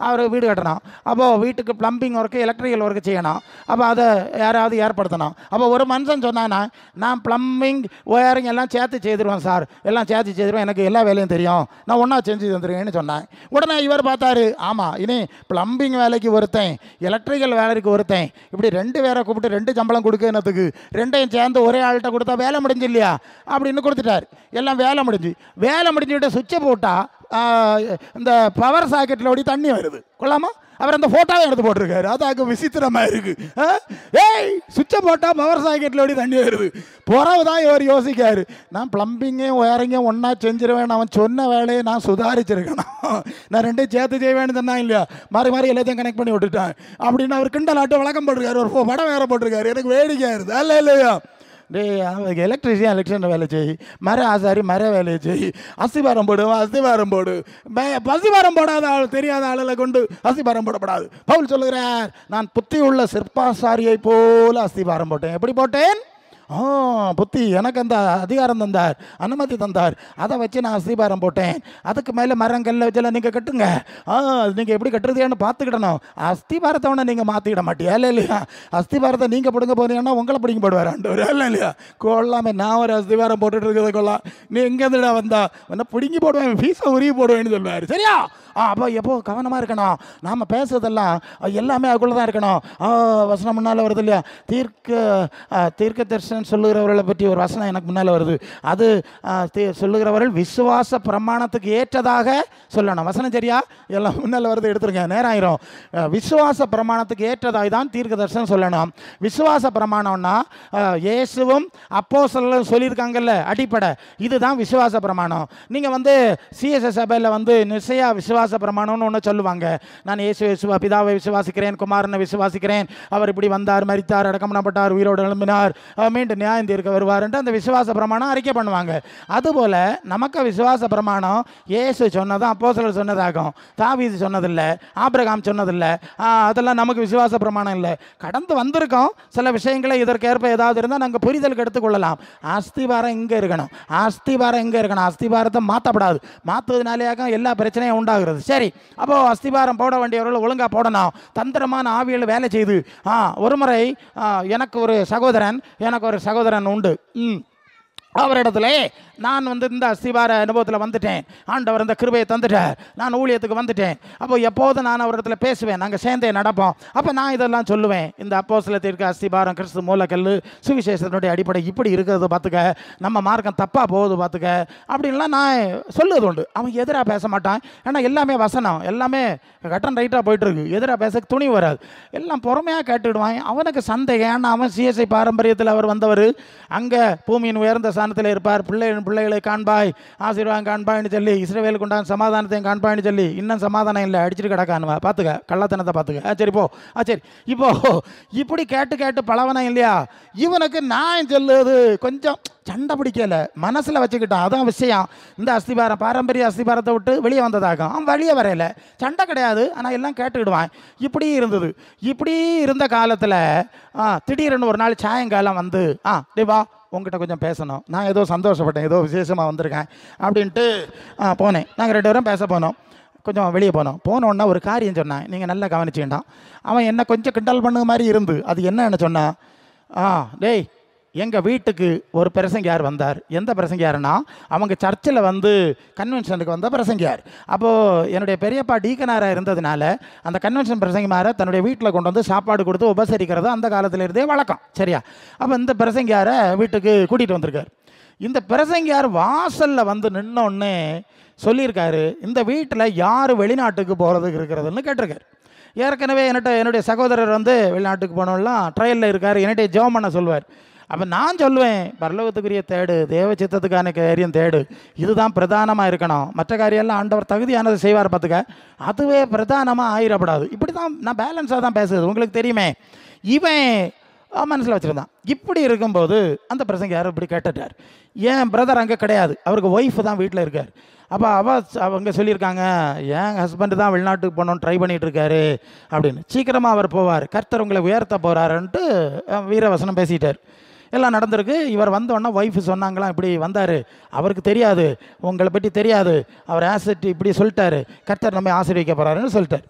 அவர் வீடு கட்டணும், அப்போது வீட்டுக்கு ப்ளம்பிங் ஒர்க்கு, எலக்ட்ரிக்கல் ஒர்க்கு செய்யணும், அப்போ அதை யாராவது ஏற்படுத்தணும். அப்போ ஒரு மனுஷன் சொன்னான்னா, நான் ப்ளம்பிங் ஒயரிங் எல்லாம் சேர்த்து செய்திருவேன் சார், எல்லாம் சேர்த்து செய்திருவேன், எனக்கு எல்லா வேலையும் தெரியும், நான் ஒன்றா செஞ்சு தந்துருவேன்னு சொன்னேன். உடனே இவர் பார்த்தாரு, ஆமாம், இனி ப்ளம்பிங் வேலைக்கு ஒருத்தன், எலக்ட்ரிக்கல் வேலைக்கு ஒருத்தன், இப்படி 2 பேரை கூப்பிட்டு 2 சம்பளம் கொடுக்கறதுக்கு 2ஐயும் சேர்ந்து ஒரே ஆள்கிட்ட கொடுத்தா வேலை முடிஞ்சு இல்லையா அப்படின்னு கொடுத்துட்டார். எல்லாம் வேலை முடிஞ்சுக்கிட்டு சுவிட்சை போட்டால் இந்த பவர் சாக்கெட்டில் ஓடி தண்ணி வருது. கொள்ளாமா? அவர் அந்த ஃபோட்டோவை எடுத்து போட்டிருக்காரு. அதாக்கு விசித்திரமாக இருக்குது. சுவிட்சை போட்டால் பவர் சாக்கெட்டில் ஓடி தண்ணி வருது. பிறகு தான் இவர் யோசிக்காரு, நான் ப்ளம்பிங்கையும் ஒயரிங்கையும் ஒன்றா செஞ்சிருவேன், அவன் சொன்ன வேலையை நான் சுதாரிச்சிருக்கணும், நான் 2 சேர்த்து செய்வேன்னு சொன்னா இல்லையா, மாறி எல்லாத்தையும் கனெக்ட் பண்ணி விட்டுட்டேன் அப்படின்னு அவர் கிண்டலாட்டம் விளக்கம் போட்டிருக்காரு. ஒரு படம் வேறு போட்டிருக்காரு. எனக்கு வேடிக்கையாக இருக்குது. இல்லையா? எலக்ட்ரிஷியன் வேலை செய், மர ஆசாரி மர வேலையை செய், அஸ்திபாரம் போடு. அஸ்திபாரம் போடாத ஆள், தெரியாத ஆளில் கொண்டு அஸ்திபாரம் போடப்படாது. பவுல் சொல்லுகிறார், நான் புத்தி உள்ள சிற்பாசாரியை போல அஸ்திபாரம் போட்டேன். எப்படி போட்டேன்? புத்தி எனக்கு அந்த அதிகாரம் தந்தார், அனுமதி தந்தார், அதை வச்சு நான் அஸ்திபாரம் போட்டேன். அதுக்கு மேலே மரங்கல்ல வச்செல்லாம் நீங்கள் கட்டுங்க, நீங்கள் எப்படி கட்டுறதுன்னு பார்த்துக்கிடணும். அஸ்திபாரத்தை நீங்கள் மாற்றிக்கிட மாட்டியா? இல்லையா? அஸ்திபாரத்தை நீங்கள் பிடுங்க போனீங்கன்னா உங்களை பிடிங்க போடுவார் ஆண்டவர். இல்லையா? கொள்ளாமல் நான் ஒரு அஸ்திபாரம் போட்டுட்டு இருக்கிறத கொள்ளலாம், நீ எங்கேருந்துடா வந்தா என்ன பிடுங்கி போடுவேன், ஃபீஸை உருவி போடுவேன்னு சொல்லுவார். சரியா? அப்போ எப்போ கவனமாக இருக்கணும். நாம் பேசுறதெல்லாம் எல்லாமே அதுக்குள்ளே தான் இருக்கணும். வசனம் முன்னால் வருது இல்லையா, தீர்க்க தரிசனம் சொல்லுகிறவர்களை பற்றி ஒரு வசனம் எனக்கு முன்னால் வருது. அது சொல்லுகிறவர்கள் விசுவாச பிரமாணத்துக்கு ஏற்றதாக சொல்லணும். வசனம் சரியா? எல்லாம் முன்னால் வருது, எடுத்துருங்க, நேரம் ஆயிரும். விசுவாச பிரமாணத்துக்கு ஏற்றதாக தான் தீர்க்க தரிசனம் சொல்லணும். விசுவாச பிரமாணம்னா இயேசுவும் அப்போஸ்தலரும் சொல்லியிருக்காங்கல்ல, அடிப்படை இதுதான் விசுவாச பிரமாணம். நீங்கள் வந்து சிஎஸ்எஸ் சபையில் வந்து நிச்சயா விசுவாச பிரமாணம்னு ஒன்று சொல்லுவாங்க. நான் இயேசு பிதாவை விசுவாசிக்கிறேன், குமாரனை விசுவாசிக்கிறேன், அவர் இப்படி வந்தார், மரித்தார், அடக்கம் பண்ணப்பட்டார், உயிரோடு எழும்பினார், மீண்டும் நியாயம் தீர்க்க வருவார்ன்ட்டு அந்த விசுவாச பிரமாணம் அறிக்கை பண்ணுவாங்க. அதுபோல் நமக்கு விசுவாச பிரமாணம் இயேசு சொன்னதும் அப்போஸ்தலர் சொன்னதாகும். தாவீது சொன்னதில்லை, ஆபிரகாம் சொன்னதில்லை, அதெல்லாம் நமக்கு விசுவாச பிரமாணம் இல்லை. கடந்து வந்திருக்கோம். சில விஷயங்களை இதற்கேற்ப ஏதாவது இருந்தால் நாங்கள் புரிதலுக்கு எடுத்துக்கொள்ளலாம். அஸ்திபாரம் இங்கே இருக்கணும். அஸ்திபாரத்தை மாற்றப்படாது. மாற்றுவதனாலேயாக எல்லா பிரச்சனையும் உண்டாகிறது. சரி, அப்போ அஸ்திபாரம் போட வேண்டியவர்கள் ஒழுங்காக போடணும். தந்திரமான ஆவியில் வேலை செய்து ஒரு முறை எனக்கு ஒரு சகோதரன் உண்டு. அவரிடத்துல நான் வந்து இந்த அஸ்திபார அனுபவத்தில் வந்துட்டேன். ஆண்டவர் இந்த கிருபையை தந்துட்டார், நான் ஊழியத்துக்கு வந்துட்டேன். அப்போ எப்போதும் நான் அவரிடத்துல பேசுவேன், நாங்கள் சேர்ந்தே நடப்போம். அப்போ நான் இதெல்லாம் சொல்லுவேன், இந்த அப்போஸ்தலத்திற்கு அஸ்திபாரம் கிறிஸ்து மூலக்கல், சுவிசேஷத்தினுடைய அடிப்படை இப்படி இருக்கிறது பார்த்துக்க, நம்ம மார்க்கம் தப்பாக போகுது பார்த்துக்க அப்படின்லாம் நான் சொல்லுவது உண்டு. அவன் எதிராக பேச மாட்டான். ஏன்னா எல்லாமே வசனம், எல்லாமே கட்டன் ரைட்டாக போயிட்டுருக்கு. எதிராக பேச துணி வராது, எல்லாம் பொறுமையாக கேட்டுடுவான். அவனுக்கு சந்தேகம், ஏன்னா அவன் சிஎஸ்ஐ பாரம்பரியத்தில் அவர் வந்தவர். அங்கே பூமியின் உயர்ந்த ஸ்தானத்தில் இருப்பார். பிள்ளைகளை காண்பாய், ஆசீர்வாதம் காண்பாய்னு சொல்லி, இஸ்ரவேலுக்கு உண்டான சமாதானத்தையும் காண்பாய்னு சொல்லி, இன்னும் சமாதானம் இல்லை, அடிச்சுட்டு கிடக்கானுவா. பார்த்துக்க, கள்ளத்தனத்தை பார்த்துக்க. சரி போ. சரி, இப்போ இப்படி கேட்டு கேட்டு பழவனம் இல்லையா? இவனுக்கு நான் சொல்லுது கொஞ்சம் சண்டை பிடிக்கல, மனசில் வச்சுக்கிட்டான். அதான் விஷயம். இந்த அஸ்திபாரம், பாரம்பரிய அஸ்திபாரத்தை விட்டு வெளியே வந்ததாகும். அவன் வெளியே வரையில, சண்டை கிடையாது, ஆனால் எல்லாம் கேட்டுக்கிடுவான். இப்படி இருந்தது. இப்படி இருந்த காலத்தில் திடீர்னு ஒரு நாள் சாயங்காலம் வந்து, டே வா, உங்ககிட்ட கொஞ்சம் பேசணும். நான் ஏதோ சந்தோஷப்பட்டேன், ஏதோ விசேஷமாக வந்திருக்கேன் அப்படின்ட்டு போனேன். நாங்கள் 2 பேரும் பேச போனோம். கொஞ்சம் வெளியே போனோன்னா ஒரு காரியம் சொன்னான். நீங்கள் நல்லா கவனிச்சுக்கிட்டான். அவன் என்ன கொஞ்சம் கிண்டல் பண்ண மாதிரி இருந்து, அது என்னன்னு சொன்னான், டேய், எங்கள் வீட்டுக்கு ஒரு பிரசங்கியார் வந்தார். எந்த பிரசங்கியாருன்னா, அவங்க சர்ச்சில் வந்து கன்வென்ஷனுக்கு வந்த பிரசங்கியார். அப்போது என்னுடைய பெரியப்பா டீக்கனாராக இருந்ததுனால அந்த கன்வென்ஷன் பிரசங்கிமாரை தன்னுடைய வீட்டில் கொண்டு வந்து சாப்பாடு கொடுத்து உபசரிக்கிறது அந்த காலத்தில் இருந்தே வழக்கம். சரியா? அப்போ இந்த பிரசங்கியாரை வீட்டுக்கு கூட்டிகிட்டு வந்திருக்கார். இந்த பிரசங்கியார் வாசலில் வந்து நின்னோடனே சொல்லியிருக்காரு, இந்த வீட்டில் யார் வெளிநாட்டுக்கு போகிறதுக்கு இருக்கிறதுன்னு கேட்டிருக்காரு. ஏற்கனவே என்னுடைய சகோதரர் வந்து வெளிநாட்டுக்கு போனோம்லாம் ட்ரையலில் இருக்கார். என்கிட்ட ஜெபம் பண்ண சொல்வார். அப்போ நான் சொல்லுவேன், பரலோகத்துக்குரிய தேடு, தேவ சித்தத்துக்கான காரியம் தேடு, இதுதான் பிரதானமாக இருக்கணும். மற்ற காரியெல்லாம் ஆண்டவர் தகுதியானதை செய்வார், பார்த்துக்க, அதுவே பிரதானமாக ஆயிடப்படாது. இப்படி தான் நான் பேலன்ஸாக தான் பேசுறது, உங்களுக்கு தெரியுமே. இவன் மனசில் வச்சுருந்தான். இப்படி இருக்கும்போது அந்த பிரசங்க யாரும் இப்படி கேட்டுட்டார். ஏன் பிரதர் அங்கே கிடையாது, அவருக்கு ஒய்ஃபு தான் வீட்டில் இருக்கார். அப்போ அவங்க சொல்லியிருக்காங்க, என் ஹஸ்பண்டு தான் வெளிநாட்டுக்கு போகணுன்னு ட்ரை பண்ணிகிட்ருக்காரு அப்படின்னு. சீக்கிரமாக அவர் போவார், கர்த்தர் உங்களை உயர்த்த போகிறாருன்ட்டு வீரவசனம் பேசிட்டார். எல்லாம் நடந்திருக்கு. இவர் வந்தோன்னா ஒய்ஃபு சொன்னாங்களாம், இப்படி வந்தார், அவருக்கு தெரியாது, உங்களை பற்றி தெரியாது, அவர் ஆசிட் இப்படி சொல்லிட்டாரு, கர்த்தர் நம்ம ஆசீர்வதிக்க போகிறாருன்னு சொல்லிட்டார்.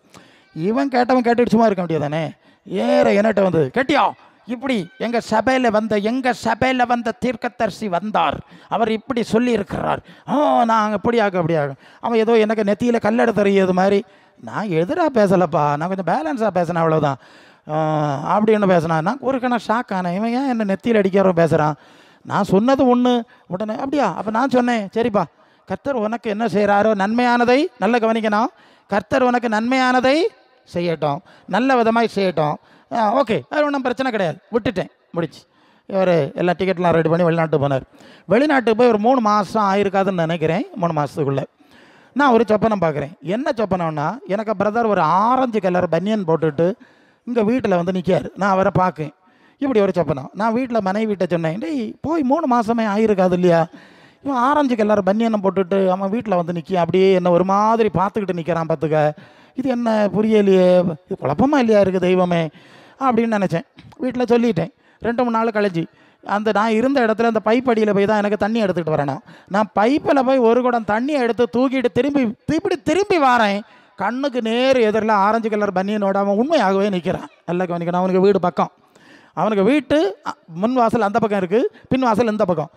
இவன் கேட்டுட்டு சும்மா இருக்க முடியாதானே, என்னட்ட வந்து கேட்டியா, இப்படி எங்கள் சபையில் வந்த தீர்க்கதரிசி வந்தார், அவர் இப்படி சொல்லியிருக்கிறார், நான் அப்படியாக. அவன் ஏதோ எனக்கு நெத்தியில் கல்லெடு தெரியாது மாதிரி, நான் எதிராக பேசலப்பா, நான் கொஞ்சம் பேலன்ஸாக பேசினேன், அவ்வளோதான் அப்படின்னு பேசினான். நான் ஒரு கணக்கு ஷாக் ஆனேன். இவன் ஏன் என்ன நெத்தியில் அடிக்கிறவன் பேசுகிறான், நான் சொன்னது ஒன்று, உடனே அப்படியா? அப்போ நான் சொன்னேன், சரிப்பா, கர்த்தர் உனக்கு என்ன செய்கிறாரோ நன்மையானதை, நல்ல கவனிக்கணும், கர்த்தர் உனக்கு நன்மையானதை செய்யட்டும், நல்ல விதமாக செய்யட்டும், ஓகே, அது ஒன்றும் பிரச்சனை கிடையாது, விட்டுட்டேன், முடிச்சு. இவர் எல்லா டிக்கெட்லாம் ரெடி பண்ணி வெளிநாட்டுக்கு போனார். வெளிநாட்டுக்கு போய் ஒரு 3 மாதம் ஆயிருக்காதுன்னு நினைக்கிறேன். 3 மாதத்துக்குள்ளே நான் ஒரு சொப்பனம் பார்க்குறேன். என்ன சொப்பனம்னா, எனக்கு பிரதர் ஒரு ஆரஞ்சு கலர் பனியன் போட்டுட்டு இங்கே வீட்டில் வந்து நிற்கார். நான் அவரை பார்க்கேன். இப்படி ஒரு சொப்பனம். நான் வீட்டில் மனைவிட்ட சொன்னேன், டேய் போய் 3 மாதமே ஆயிருக்காது இல்லையா, இவன் ஆரஞ்சு கலர் பனியனை போட்டுட்டு அவன் வீட்டில் வந்து நிற்க, அப்படியே என்ன ஒரு மாதிரி பார்த்துக்கிட்டு நிற்கிறான், பார்த்துக்க, இது என்ன புரியலையே, இது குழப்பமாக இல்லையா இருக்குது தெய்வமே அப்படின்னு நினச்சேன். வீட்டில் சொல்லிட்டேன். 2-3 நாள் கழிச்சு நான் இருந்த இடத்துல அந்த பைப் அடியில் போய் தான் எனக்கு தண்ணி எடுத்துகிட்டு வரணும். நான் பைப்பில் போய் ஒரு குடம் தண்ணியை எடுத்து தூக்கிட்டு திரும்பி வரேன். கண்ணுக்கு நேர் எதிரில் ஆரஞ்சு கலர் பனியனோட அவன் உண்மையாகவே நிற்கிறான். நல்லா கவனிக்கணும். அவனுக்கு வீடு பக்கம், அவனுக்கு வீட்டு முன் வாசல் அந்த பக்கம் இருக்குது, பின் வாசல் இந்த பக்கம்.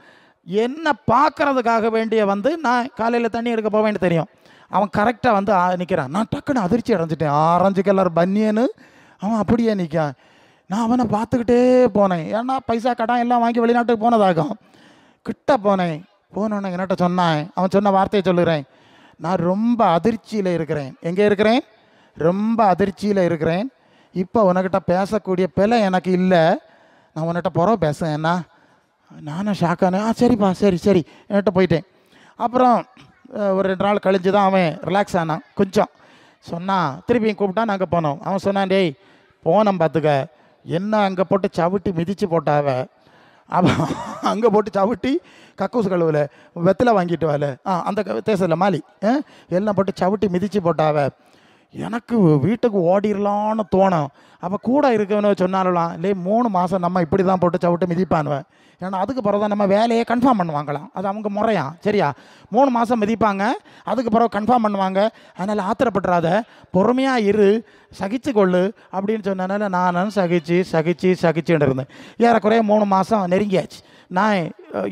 என்ன பார்க்கறதுக்காக வேண்டிய வந்து நான் காலையில் தண்ணி எடுக்க போவேன்னு தெரியும். அவன் கரெக்டாக வந்து நிற்கிறான். நான் டக்குன்னு அதிர்ச்சி அடைஞ்சிட்டேன். ஆரஞ்சு கலர் பனியனு அவன் அப்படியே நிற்கான். நான் அவனை பார்த்துக்கிட்டே போனேன். ஏன்னா பைசா கடன் எல்லாம் வாங்கி வெளிநாட்டுக்கு போனதாகும். கிட்ட போனோன்னு என்கிட்ட சொன்னான். அவன் சொன்ன வார்த்தையை சொல்லுறேன், நான் ரொம்ப அதிர்ச்சியில் இருக்கிறேன். எங்கே இருக்கிறேன்? ரொம்ப அதிர்ச்சியில் இருக்கிறேன். இப்போ உனக்கிட்ட பேசக்கூடிய பிள்ளை எனக்கு இல்லை, நான் உன்கிட்ட புறம் பேசுவேன்னா. நானும் ஷாக்கானே. சரிப்பா, சரி என்கிட்ட போயிட்டேன். அப்புறம் ஒரு 2 நாள் கழிஞ்சு தான் அவன் ரிலாக்ஸ் ஆனான். கொஞ்சம் சொன்னான். திருப்பியும் கூப்பிட்டான். நாங்கள் போனோம். அவன் சொன்னான், டேய் போனோம் பார்த்துக்க, என்ன அங்கே போட்டு சவிட்டி மிதித்து போட்டாவ, அவன் அங்கே போட்டு சவிட்டி கக்கூசு கழுவில் வெத்தலை வாங்கிட்டு வாழ, அந்த தேசத்தில் மாலி எல்லாம் போட்டு சவிட்டி மிதித்து போட்டாவ. எனக்கு வீட்டுக்கு ஓடிடலான்னு தோணும். அப்போ கூட இருக்கவனு சொன்னாலாம், இல்லை 3 மாதம் நம்ம இப்படி தான் போட்டு சவிட்டு மிதிப்பானுவேன். ஏன்னா அதுக்கு பிறகு தான் நம்ம வேலையை கன்ஃபார்ம் பண்ணுவாங்களாம். அது அவங்க முறையாம். சரியா? 3 மாதம் மிதிப்பாங்க, அதுக்கு பிறகு கன்ஃபார்ம் பண்ணுவாங்க. அதனால் ஆத்திரப்பட்டுறாத, பொறுமையாக இரு, சகிச்சு கொள்ளு அப்படின்னு சொன்னனால நானும் சகிச்சுட்டு இருந்தேன். ஏறக்குறைய 3 மாதம் நெருங்கியாச்சு.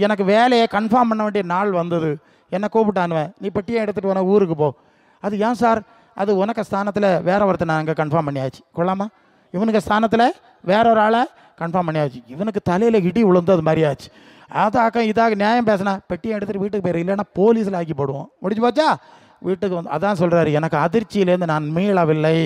எனக்கு வேலையை கன்ஃபார்ம் பண்ண வேண்டிய நாள் வந்தது. என்னை கூப்பிட்டானுவேன், நீ பெட்டியை எடுத்துகிட்டு போன ஊருக்கு போ. அது ஏன் சார்? அது உனக்கு ஸ்தானத்தில் வேற ஒருத்தர் நாங்கள் கன்ஃபார்ம் பண்ணியாச்சு. கொள்ளாமா? இவனுக்கு ஸ்தானத்தில் வேற ஒரு ஆளை கன்ஃபார்ம் பண்ணியாச்சு. இவனுக்கு தலையில் இடி விழுந்தது மாதிரி ஆச்சு. இதாக நியாயம் பேசினா பெட்டியை எடுத்துகிட்டு வீட்டுக்கு போயிரு, இல்லைன்னா போலீஸில் ஆக்கி போடுவோம். முடிஞ்சு போச்சா? வீட்டுக்கு வந்து அதான் சொல்கிறாரு, எனக்கு அதிர்ச்சியிலேருந்து நான் மீளவில்லை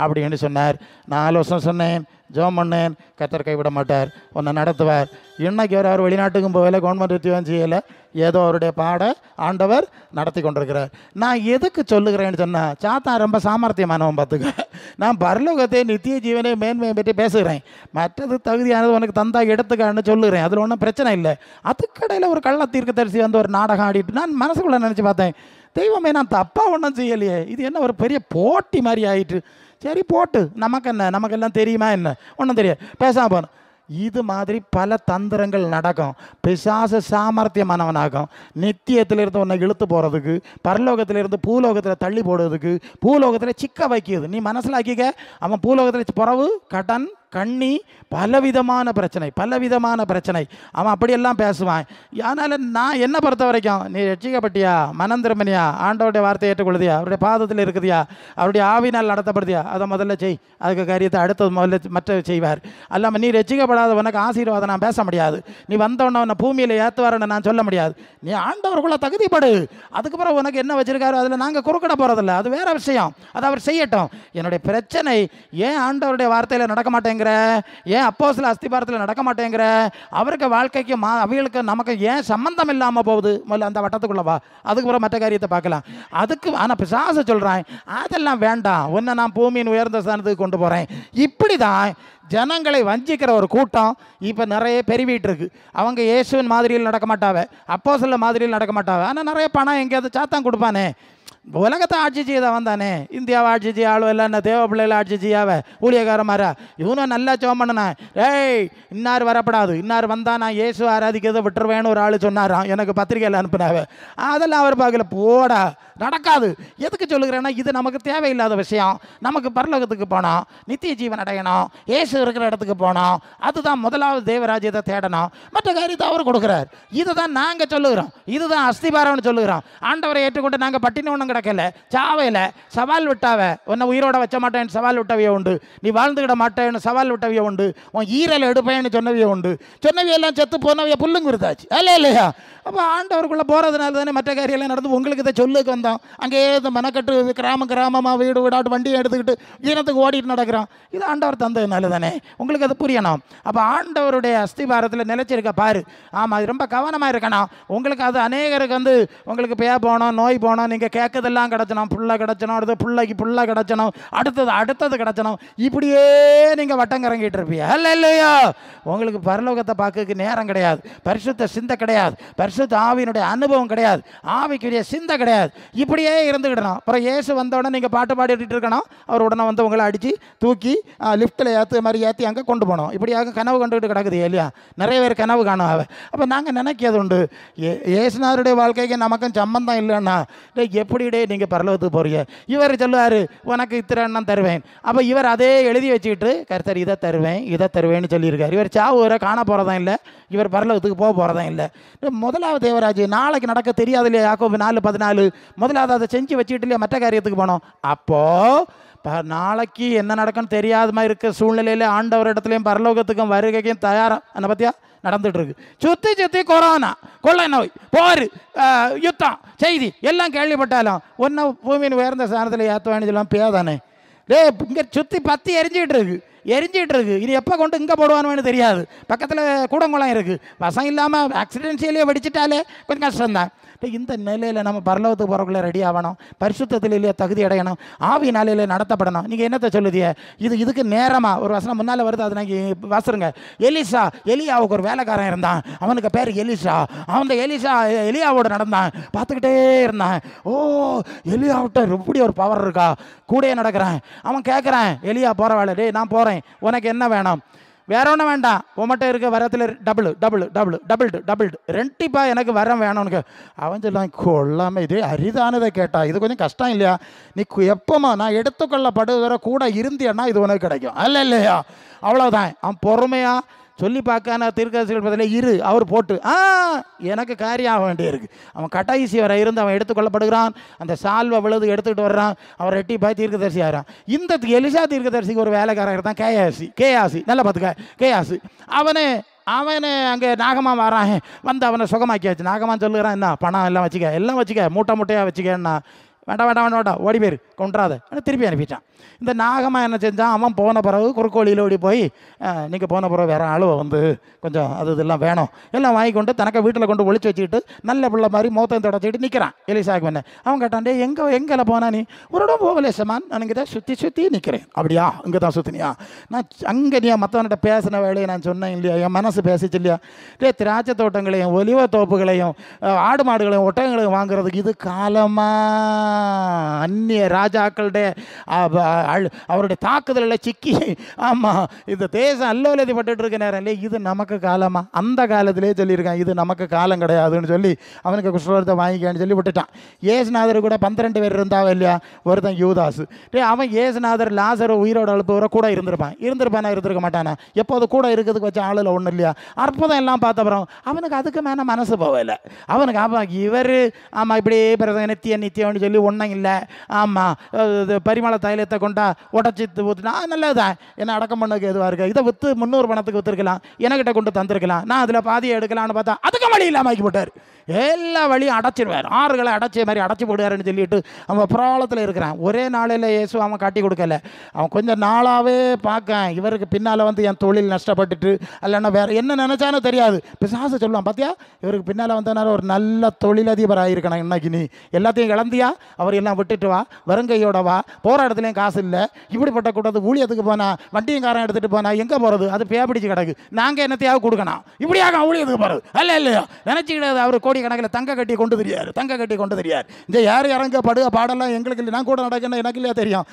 அப்படின்னு சொன்னார். 4 வருஷம் சொன்னேன், ஜோம் பண்ணேன், கர்த்தர் கைவிட மாட்டார், உன்னை நடத்துவார். இன்னைக்கு அவர் வெளிநாட்டுக்கும் போகலை, கவர்மெண்ட் உத்தியோகம் செய்யலை, ஏதோ அவருடைய பாட ஆண்டவர் நடத்தி கொண்டிருக்கிறார். நான் எதுக்கு சொல்லுகிறேன்னு சொன்னால், சாத்தான் ரொம்ப சாமர்த்தியமானவன் பார்த்துக்க. நான் பரலோகத்தை நித்திய ஜீவனை மேன்மையை பற்றி பேசுகிறேன், மற்றது தகுதியானது உனக்கு தந்தா எடுத்துக்கான்னு சொல்லுகிறேன், அதில் ஒன்றும் பிரச்சனை இல்லை. அதுக்கடையில் ஒரு கள்ள தீர்க்கதரிசி வந்து ஒரு நாடகம் ஆடிட்டு நான் மனசுக்குள்ளே நினச்சி பார்த்தேன், தெய்வமே நான் தப்பாக ஒன்றும் செய்யலையே, இது என்ன ஒரு பெரிய போட்டி மாதிரி ஆயிட்டு. சரி போட்டு, நமக்கு என்ன, நமக்கெல்லாம் தெரியுமா என்ன, ஒன்றும் தெரியாது, பேசாமல் போகணும். இது மாதிரி பல தந்திரங்கள் நடக்கும். பிசாசு சாமர்த்தியமானவனாகும். நித்தியத்திலிருந்து உன்னை இழுத்து போகிறதுக்கு, பரலோகத்திலிருந்து பூலோகத்தில் தள்ளி போடுறதுக்கு, பூலோகத்தில் சிக்க வைக்கிது. நீ மனசில் ஆக்கிக்க, அவன் பூலோகத்தில் பிறவு, கடன், கண்ணி, பலவிதமான பிரச்சனை அவன் அப்படியெல்லாம் பேசுவான். அதனால் நான் என்ன பொறுத்த வரைக்கும், நீ ரட்சிக்கப்பட்டியா, மனம் திரும்பினியா, ஆண்டவருடைய வார்த்தையை ஏற்றுக்கொள்ளுதியா, அவருடைய பாதத்தில் இருக்குதியா, அவருடைய ஆவினால் நடத்தப்படுதியா, அதை முதல்ல செய். அதுக்கு காரியத்தை அடுத்தது முதல்ல மற்ற செய்வார். அல்லாமல் நீ ரட்சிக்கப்படாத உனக்கு ஆசீர்வாதம் நான் பேச முடியாது, நீ வந்தவொன்ன உன்னை பூமியில் ஏற்றுவாருன்னு நான் சொல்ல முடியாது. நீ ஆண்டவருக்குள்ள தகுதிப்படு, அதுக்கப்புறம் உனக்கு என்ன வச்சிருக்காரு அதில் நாங்கள் குறுக்கிட போகிறதில்ல, அது வேற விஷயம், அது அவர் செய்யட்டும். என்னுடைய பிரச்சனை, ஏன் ஆண்டவருடைய வார்த்தையில் நடக்க மாட்டேங்க, ஏன் அப்போஸ்தல அஸ்திபாரத்தில் நடக்க மாட்டேங்கிற, அவருக்கு வாழ்க்கைக்கு அவைகளுக்கு நமக்கு ஏன் சம்பந்தம் இல்லாமல் போகுது, முதல்ல அந்த வட்டத்துக்குள்ள வா, அதுக்கப்புறம் மற்ற காரியத்தை பார்க்கலாம். அதுக்கு ஆனால் பிசாசு சொல்கிறான், அதெல்லாம் வேண்டாம், உன்னை நான் பூமியின் உயர்ந்த ஸ்தானத்துக்கு கொண்டு போகிறேன். இப்படி தான் ஜனங்களை வஞ்சிக்கிற ஒரு கூட்டம் இப்போ நிறைய பெருவிட்டு இருக்கு. அவங்க இயேசுவின் மாதிரியில் நடக்க மாட்டாவே, அப்போஸ்தல மாதிரியில் நடக்க மாட்டாவே, ஆனால் நிறைய பணம் எங்கேயாவது சாத்தான் கொடுப்பானே. உலகத்தை ஆட்சி செய்தவன் தானே, இந்தியாவை ஆட்சி செய்ய ஆளுவ இல்லை, என்ன தேவ பிள்ளைகளை ஆட்சி செய்யாவ, ஊழியக்காரமாரா, இவனும் நல்லா ஜெபம் பண்ணேன், ஏய் இன்னார் வரப்படாது, இன்னார் வந்தால் நான் இயேசு ஆராதிக்கிறதை விட்டுருவேன்னு ஒரு ஆள் சொன்னாராம், எனக்கு பத்திரிகையில் அனுப்பினாவே. அதெல்லாம் அவர் பார்க்கல, போடா நடக்காது. எதுக்கு சொல்லுகிறேன்னா, இது நமக்கு தேவையில்லாத விஷயம். நமக்கு பரலோகத்துக்கு போனோம், நித்திய ஜீவன் அடையணும், இயேசு இருக்கிற இடத்துக்கு போனோம், அதுதான் முதலாவது தேவராஜ்யத்தை தேடணும், மற்ற காரியத்தை அவர் கொடுக்குறார். இதுதான் நாங்கள் சொல்லுகிறோம், இதுதான் அஸ்திபாரம்னு சொல்லுகிறோம். ஆண்டவரை ஏற்றுக்கொண்டு நாங்கள் பட்டினி ஒன்றும் கிடக்கல, சாவையில் சவால் விட்டாவ, உன்னை உயிரோட வச்ச மாட்டேன்னு சவால் விட்டவையே உண்டு, நீ வாழ்ந்துக்கிட மாட்டேன்னு சவால் விட்டவையே உண்டு, உன் ஈரல் எடுப்பேன்னு சொன்னவையே உண்டு, சொன்னவையெல்லாம் செத்து போனவைய புல்லுங்க இருந்தாச்சு அல்ல இல்லையா. அப்போ ஆண்டவருக்குள்ளே போகிறதுனால தானே மற்ற காரியெல்லாம் நடந்து. உங்களுக்கு இதை சொல்லுக்கு வந்தோம், அங்கேயே இந்த மெனக்கட்டு கிராமமாக வீடு வீடாட்டு வண்டியை எடுத்துக்கிட்டு ஈனத்துக்கு ஓடிட்டு நடக்கிறோம். இது ஆண்டவர் தந்ததுனால தானே, உங்களுக்கு அது புரியணும். அப்போ ஆண்டவருடைய அஸ்திபாரத்தில் நிலைச்சிருக்க பாரு. ஆமாம், அது ரொம்ப கவனமாக இருக்கணும். உங்களுக்கு அது அநேகருக்கு வந்து உங்களுக்கு பே போனோம், நோய் போனோம், நீங்கள் கேட்கறதெல்லாம் கிடச்சணும், புள்ள கிடச்சணும், அடுத்து பிள்ளைக்கு புள்ள கிடச்சணும், அடுத்தது கிடச்சணும், இப்படியே நீங்கள் வட்டம் கறங்கிட்டு இருப்பீங்க அல்ல இல்லையா. உங்களுக்கு பரலோகத்தை பார்க்கறதுக்கு நேரம் கிடையாது, பரிசுத்த சிந்தை கிடையாது, பரிசுத்த ஆவியினுடைய அனுபவம் கிடையாது, ஆவிக்குரிய சிந்தை கிடையாது. இப்படியே இருந்துக்கிடணும். அப்புறம் இயேசு வந்தோடனே நீங்கள் பாட்டு பாடிட்டு இருக்கணும், அவர் உடனே வந்து உங்களை அடித்து தூக்கி லிஃப்ட்டில் ஏற்று மாதிரி ஏற்றி அங்கே கொண்டு போனோம். இப்படியாக கனவு கண்டுக்கிட்டு கிடக்குது இல்லையா, நிறைய பேர் கனவு காணும். அப்போ நாங்கள் நினைக்கிறது உண்டு, இயேசுநாதருடைய வாழ்க்கைக்கு நமக்கும் சம்பந்தம் இல்லைன்னா எப்படிடே நீங்கள் பரலோகத்துக்கு போறீங்க. இவர் சொல்லுவார், உனக்கு இத்தனை எண்ணம் தருவேன். அப்போ இவர் அதே எழுதி வச்சுக்கிட்டு கர்த்தர் இதை தருவேன்னு சொல்லியிருக்கார். இவர் சாவு வர காண போகிறதா இல்லை, இவர் பரலோகத்துக்கு போக போகிறதா இல்லை. முதலாவது தேவராஜ்யம் நாளைக்கு நடக்க தெரியாது இல்லையா, யாக்கோபு 4:14. முதலாவது அதை செஞ்சு வச்சுக்கிட்டு இல்லையா மற்ற காரியத்துக்கு போனோம். அப்போது நாளைக்கு என்ன நடக்குன்னு தெரியாத மாதிரி இருக்க சூழ்நிலையில் ஆண்டவர் இடத்துலையும் பரலோகத்துக்கும் வருகைக்கும் தயாராக என்ன பற்றியா நடந்துட்டு இருக்கு. சுற்றி கொரோனா, கொள்ளை நோய், போர், யுத்தம் செய்தி எல்லாம் கேள்விப்பட்டாலும் ஒன்றை பூமியின் உயர்ந்த ஸ்தானத்தில் ஏற்றுவான்னு சொல்லலாம். பேதானே இங்கே சுற்றி பற்றி எரிஞ்சிக்கிட்டு இருக்கு. இது எப்போ கொண்டு இங்கே போடுவானுன்னு தெரியாது. பக்கத்தில் கூடங்குளம் இருக்குது, வசம் இல்லாமல் ஆக்சிடென்ட்ஸிலேயே வெடிச்சிட்டாலே கொஞ்சம் கஷ்டம்தான். இந்த நிலையில் நம்ம பரலோகத்துக்கு போகிறக்குள்ளே ரெடி ஆகணும், பரிசுத்தத்திலேயே தகுதி அடையணும், ஆவி நாளையிலே நடத்தப்படணும். நீங்கள் என்னத்தை சொல்லுதிய, இதுக்கு நேரமாக ஒரு வசனம் முன்னால் வருது, அதை நீங்கள் வாசுருங்க. எலியாவுக்கு ஒரு வேலைக்காரன் இருந்தான், அவனுக்கு பேர் எலிசா. அவன் எலியாவோடு நடந்தான், பார்த்துக்கிட்டே இருந்தான். ஓ, எலியாவிட்ட எப்படி ஒரு பவர் இருக்கா, கூடயே நடக்கிறேன். அவன் கேட்குறான், எலியா போகிற வேலை, டே நான் போகிறேன், உனக்கு என்ன வேணும்? வேற ஒன்றும் வேண்டாம், உமட்ட இருக்க வரத்தில் டபுள் ரெண்டிப்பாக எனக்கு வரம் வேணும்னு. அவன் சொல்லலாம், கொள்ளாமல் இது அரிதானதை கேட்டா, இது கொஞ்சம் கஷ்டம் இல்லையா, நீ எப்போமா நான் எடுத்துக்கொள்ளப்படுவதை கூட இருந்தியன்னா இது உனக்கு கிடைக்கும் அல்ல இல்லையா. அவ்வளோதான். அவன் பொறுமையாக சொல்லி பார்க்கான தீர்க்கதரிசிகள் பதில் இரு, அவர் போட்டு எனக்கு காரியம் ஆக வேண்டியிருக்கு. அவன் கடைசி வரை இருந்து அவன் எடுத்துக்கொள்ளப்படுகிறான், அந்த சால்வை விழுது எடுத்துக்கிட்டு வர்றான், அவன் ரெட்டி பாய் தீர்க்கதரிசி ஆகிறான். இந்த எலிசா தீர்க்கதரிசிக்கு ஒரு வேலைக்காரர் தான் கேயாசி நல்லா பார்த்துக்க, கேயாசி. அவனு அங்கே நாகமா வரான், வந்து அவனை சுகமாக்கியாச்சு. நாகமான்னு சொல்லுகிறான், என்ன பணம் எல்லாம் வச்சுக்க மூட்டையாக வச்சுக்கன்னா வேண்டாம் வேண்டாம் வேண்டாம் ஓடி போயிரு கொண்டாத திருப்பி அனுப்பிட்டான். இந்த நாகமாக என்ன செஞ்சான், அவன் போன பிறகு குறுக்கோழியில் ஓடி போய் நீங்கள் போன பிறகு வேறு ஆளுவை வந்து கொஞ்சம் அது இதெல்லாம் வேணும் எல்லாம் வாங்கி கொண்டு தனக்கு வீட்டில் கொண்டு ஒழிச்சு வச்சுக்கிட்டு நல்ல பிள்ளை மாதிரி மோத்தம் தொடச்சிக்கிட்டு நிற்கிறான் எலிசாக்கு என்ன. அவன் கேட்டான்டே எங்கே போனா நீ? ஒரு இடம் போகலே சமான், நான் இங்கே தான் சுற்றி நிற்கிறேன். அப்படியா, இங்கே தான் சுற்றினியா? நான் அங்கே நீ மற்றவன்கிட்ட பேசின வேலையை நான் சொன்னேன் இல்லையா, என் மனசு பேசிச்சு இல்லையா, திராட்சை தோட்டங்களையும் ஒலிவ தோப்புகளையும் ஆடு மாடுகளையும் ஒட்டகங்களையும் வாங்குறதுக்கு இது காலமா? அந்நிய ராஜாக்களுடைய அவருடைய தாக்குதலில் சிக்கி ஆமாம் இந்த தேசம் அல்லோலதி பட்டுட்டு இருக்க நேரம் இல்லையே, இது நமக்கு காலமா? அந்த காலத்திலே சொல்லியிருக்கான் இது நமக்கு காலம் கிடையாதுன்னு சொல்லி அவனுக்கு குஷ்டரோகத்தை வாங்கிக்கான்னு சொல்லி விட்டுட்டான். ஏசுநாதர் கூட 12 பேர் இருந்தாவ இல்லையா, ஒருத்தன் யூதாசு. அவன் ஏசுநாதர் லாசரை உயிரோட எழுப்புவரை கூட இருந்திருப்பானா இருந்திருக்க மாட்டானா? எப்போது கூட இருக்கிறதுக்கு வச்ச ஆளில் ஒன்றும் இல்லையா? அற்புதம் எல்லாம் பார்த்தப்புறம் அவனுக்கு அதுக்கு மேலே மனசு போகலை. அவனுக்கு ஆமாம் இவர் ஆமாம் இப்படியே பிறகு நித்தியம்னு சொல்லி ஒன்றும் இல்லை. ஆமாம் பரிமள தைலத்தை கொண்டா உடச்சி ஊற்றினா நல்லதுதான், என்ன அடக்கம் பண்ணதுக்கு எதுவாக இருக்குது, இதை விற்று 300 பணத்துக்கு விற்றுருக்கலாம், எனக்கிட்ட கொண்டு தந்திருக்கலாம், நான் அதில் பாதியை எடுக்கலான்னு பார்த்தா அதுக்கு வழி இல்லாமல் ஆக்கி போட்டார். எல்லா வழியும் அடைச்சிடுவார், ஆறுகளை அடைச்ச மாதிரி அடைச்சி போடுவாருன்னு சொல்லிட்டு அவன் பிராளத்தில் இருக்கிறான். ஒரே நாளையில் இயேசு அவன் காட்டி கொடுக்கல. அவன் கொஞ்சம் நாளாகவே பார்க்கேன் இவருக்கு பின்னால் வந்து என் தொழில் நஷ்டப்பட்டுட்டு இல்லைன்னா வேறு என்ன நினச்சானோ தெரியாது. பிசாசு சொல்லுவான், பார்த்தியா இவருக்கு பின்னால் வந்தனால ஒரு நல்ல தொழிலதிபர் ஆகிருக்கணும், இன்னைக்கு நீ எல்லாத்தையும் இழந்தியா, அவர் எல்லாம் விட்டுட்டு வா, வருங்கையோட வா, போகிற இடத்துலையும் காசு இல்லை, இப்படிப்பட்ட கூட்டத்துக்கு ஊழியத்துக்கு போனால் வண்டியும் காரம் எடுத்துகிட்டு போனால் எங்கே போகிறது, அது பிடிச்சு கிடக்கு, நாங்கள் என்னத்தையாவது கொடுக்கணும், இப்படியாக ஊழியத்துக்கு போகிறது அல்ல இல்லையா நினச்சிக்கிடாது. அவர் கோடி கணக்கில் தங்க கட்டி கொண்டு தெரியார். இந்த யார் இறங்க படுக பாடலாம் எங்களுக்கு இல்லை, நான் கூட நடக்கணும் எனக்கு இல்லையா தெரியும்.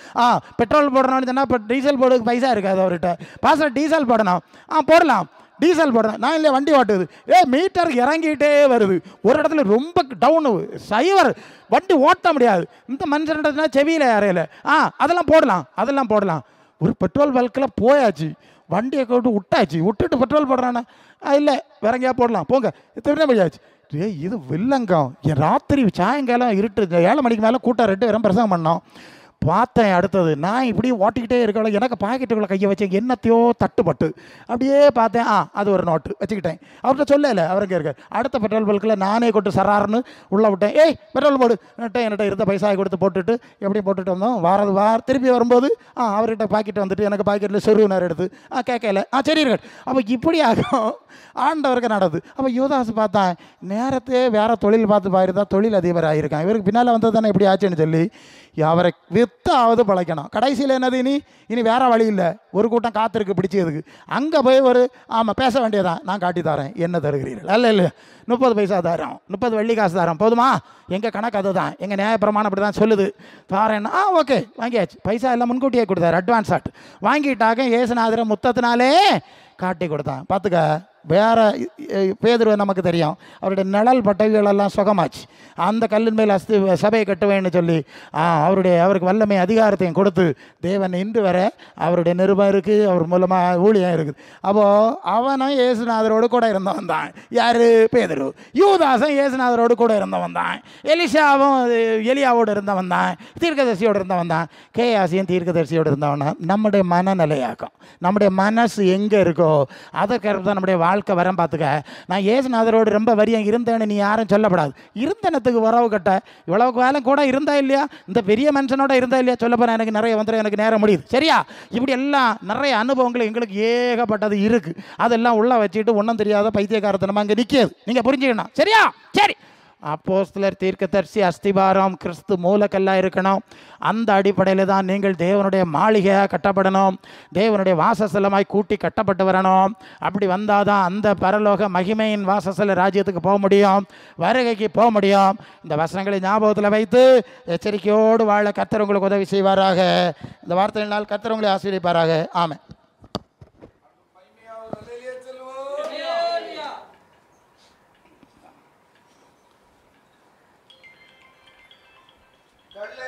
பெட்ரோல் போடணும்னு சொன்னால் இப்போ டீசல் போடுறதுக்கு பைசா இருக்காது அவர்கிட்ட. பாச டீசல் போடணும், போடலாம் டீசல் போடுறேன் நான் இல்லையா, வண்டி ஓட்டுது மீட்டர் இறங்கிட்டே வருது, ஒரு இடத்துல ரொம்ப டவுனு சைவர் வண்டி ஓட்ட முடியாது, இந்த மனுஷன் செவியில் யாரையில் அதெல்லாம் போடலாம். ஒரு பெட்ரோல் பல்கில் போயாச்சு, வண்டியை விட்டுட்டு பெட்ரோல் போடுறானா இல்லை வேற எங்கேயா போடலாம் போங்க திருநெல்வேலியாச்சு. இது வில்லங்கம். என் ராத்திரி சாயங்காலம் இருட்டு 7 மணிக்கு மேலே கூட்டம் 2 பேரும் பிரசங்கம் பண்ணோம். பார்த்தேன் அடுத்தது நான் இப்படி ஓட்டிக்கிட்டே இருக்கவள எனக்கு பாக்கெட்டுக்குள்ளே கையை வச்சேன், என்னத்தையோ தட்டுப்பட்டு அப்படியே பார்த்தேன். அது ஒரு நோட்டு வச்சுக்கிட்டேன். அவர்கிட்ட சொல்லலை, அவருக்கு இருக்கார். அடுத்த பெட்ரோல் பல்கில் நானே கொண்டு சரார்னு உள்ளே விட்டேன். பெட்ரோல் போடு என்கிட்ட இருந்த பைசாயை கொடுத்து போட்டுட்டு எப்படி போட்டுட்டு வந்தோம். திருப்பி வரும்போது அவர்கிட்ட பாக்கெட் வந்துட்டு எனக்கு பாக்கெட்டில் செருவினர் எடுத்து கேட்கல சரி இருக்கட். அப்போ இப்படி ஆகும் ஆண்டவருக்கு நடது. அப்போ யூதாஸ் பார்த்தான் நேரத்தே வேற தொழில் பார்த்து பாருந்தா தொழில் அதிபர் ஆகியிருக்கான், இவருக்கு பின்னால் வந்தது தானே இப்படி ஆச்சுன்னு சொல்லி அவரை வித்தாவது பழைக்கணும். கடைசியில் என்னது, இனி வேற வழி இல்லை, ஒரு கூட்டம் காத்திருக்கு பிடிச்சதுக்கு. அங்கே போய் ஒரு பேச வேண்டியதான், நான் காட்டி தரேன் என்ன தருகிறீர்கள் இல்லையா, 30 பைசா தரோம், 30 வெள்ளி காசு தரோம் போதுமா, எங்கள் கணக்கு அது தான், எங்கள் நியாயப்பிரமாணம் அப்படி தான் சொல்லுது தாரேன்னா ஓகே வாங்கியாச்சு. பைசா எல்லாம் முன்கூட்டியே கொடுத்தாரு, அட்வான்ஸ் ஆட் வாங்கிட்டாக்க ஏசுநாதரை முத்தத்தினாலே காட்டி கொடுத்தான். பார்த்துக்க வேற பேதுருவை நமக்கு தெரியும், அவருடைய நிழல் பட்டவிகளெல்லாம் சுகமாச்சு. அந்த கல்லின் மேல் சபையை கட்டுவேன்னு சொல்லி அவருக்கு வல்லமை அதிகாரத்தையும் கொடுத்து தேவன் இன்று வர அவருடைய நிருபம் இருக்குது, அவர் மூலமாக ஊழியம் இருக்குது. அப்போது அவனும் இயேசுநாதரோடு கூட இருந்தவன் தான். யார்? பேதுரு. யூதாசும் இயேசுநாதரோடு கூட இருந்தவன் தான். எலிஷாவும் எலியாவோடு இருந்தவன் தான். தீர்க்கதரிசியோடு இருந்தவன் தான். கேயாசியும் தீர்க்கதரிசியோடு இருந்தவன் தான். நம்முடைய மனநிலையாக்கும், நம்முடைய மனசு எங்கே இருக்கோ அதற்கேற்ப தான் நம்முடைய வாழ்க்கை வரம். பார்த்துக்க, நான் இயேசுநாதரோடு ரொம்ப வரியம் இருந்தேன்னு நீ யாரும் சொல்லப்படாது. இருந்தனத்துக்கு வரவு கட்ட இவ்வளவுக்கு வேலை கூட இருந்தா இல்லையா, இந்த பெரிய மனுஷனோட இருந்தா இல்லையா, சொல்ல போனால் எனக்கு நிறைய வந்துடும், எனக்கு நேரம் முடியுது சரியா. இப்படி எல்லாம் நிறைய அனுபவங்கள் எங்களுக்கு ஏகப்பட்டது இருக்குது. அதெல்லாம் உள்ள வச்சுட்டு ஒன்றும் தெரியாத பைத்தியக்காரத்தனமாக அங்கே நிற்கிது, நீங்கள் புரிஞ்சுக்கணும் சரியா. சரி, அப்போஸ்தலர் தீர்க்கதரிசி அஸ்திபாரம் கிறிஸ்து மூலக்கல்லாக இருக்கணும். அந்த அடிப்படையில் தான் நீங்கள் தேவனுடைய மாளிகையாக கட்டப்படணும், தேவனுடைய வாசஸ்தலமாய் கூட்டி கட்டப்பட்டு வரணும். அப்படி வந்தால் தான் அந்த பரலோக மகிமையின் வாசஸ்தல ராஜ்யத்துக்கு போக முடியும், வருகைக்கு போக முடியும். இந்த வசனங்களை ஞாபகத்தில் வைத்து எச்சரிக்கையோடு வாழ கர்த்தர் உங்களுக்கு உதவி செய்வாராக. இந்த வார்த்தையினால் கர்த்தர் உங்களை ஆசீர்வதிப்பாராக. ஆமென். Dale.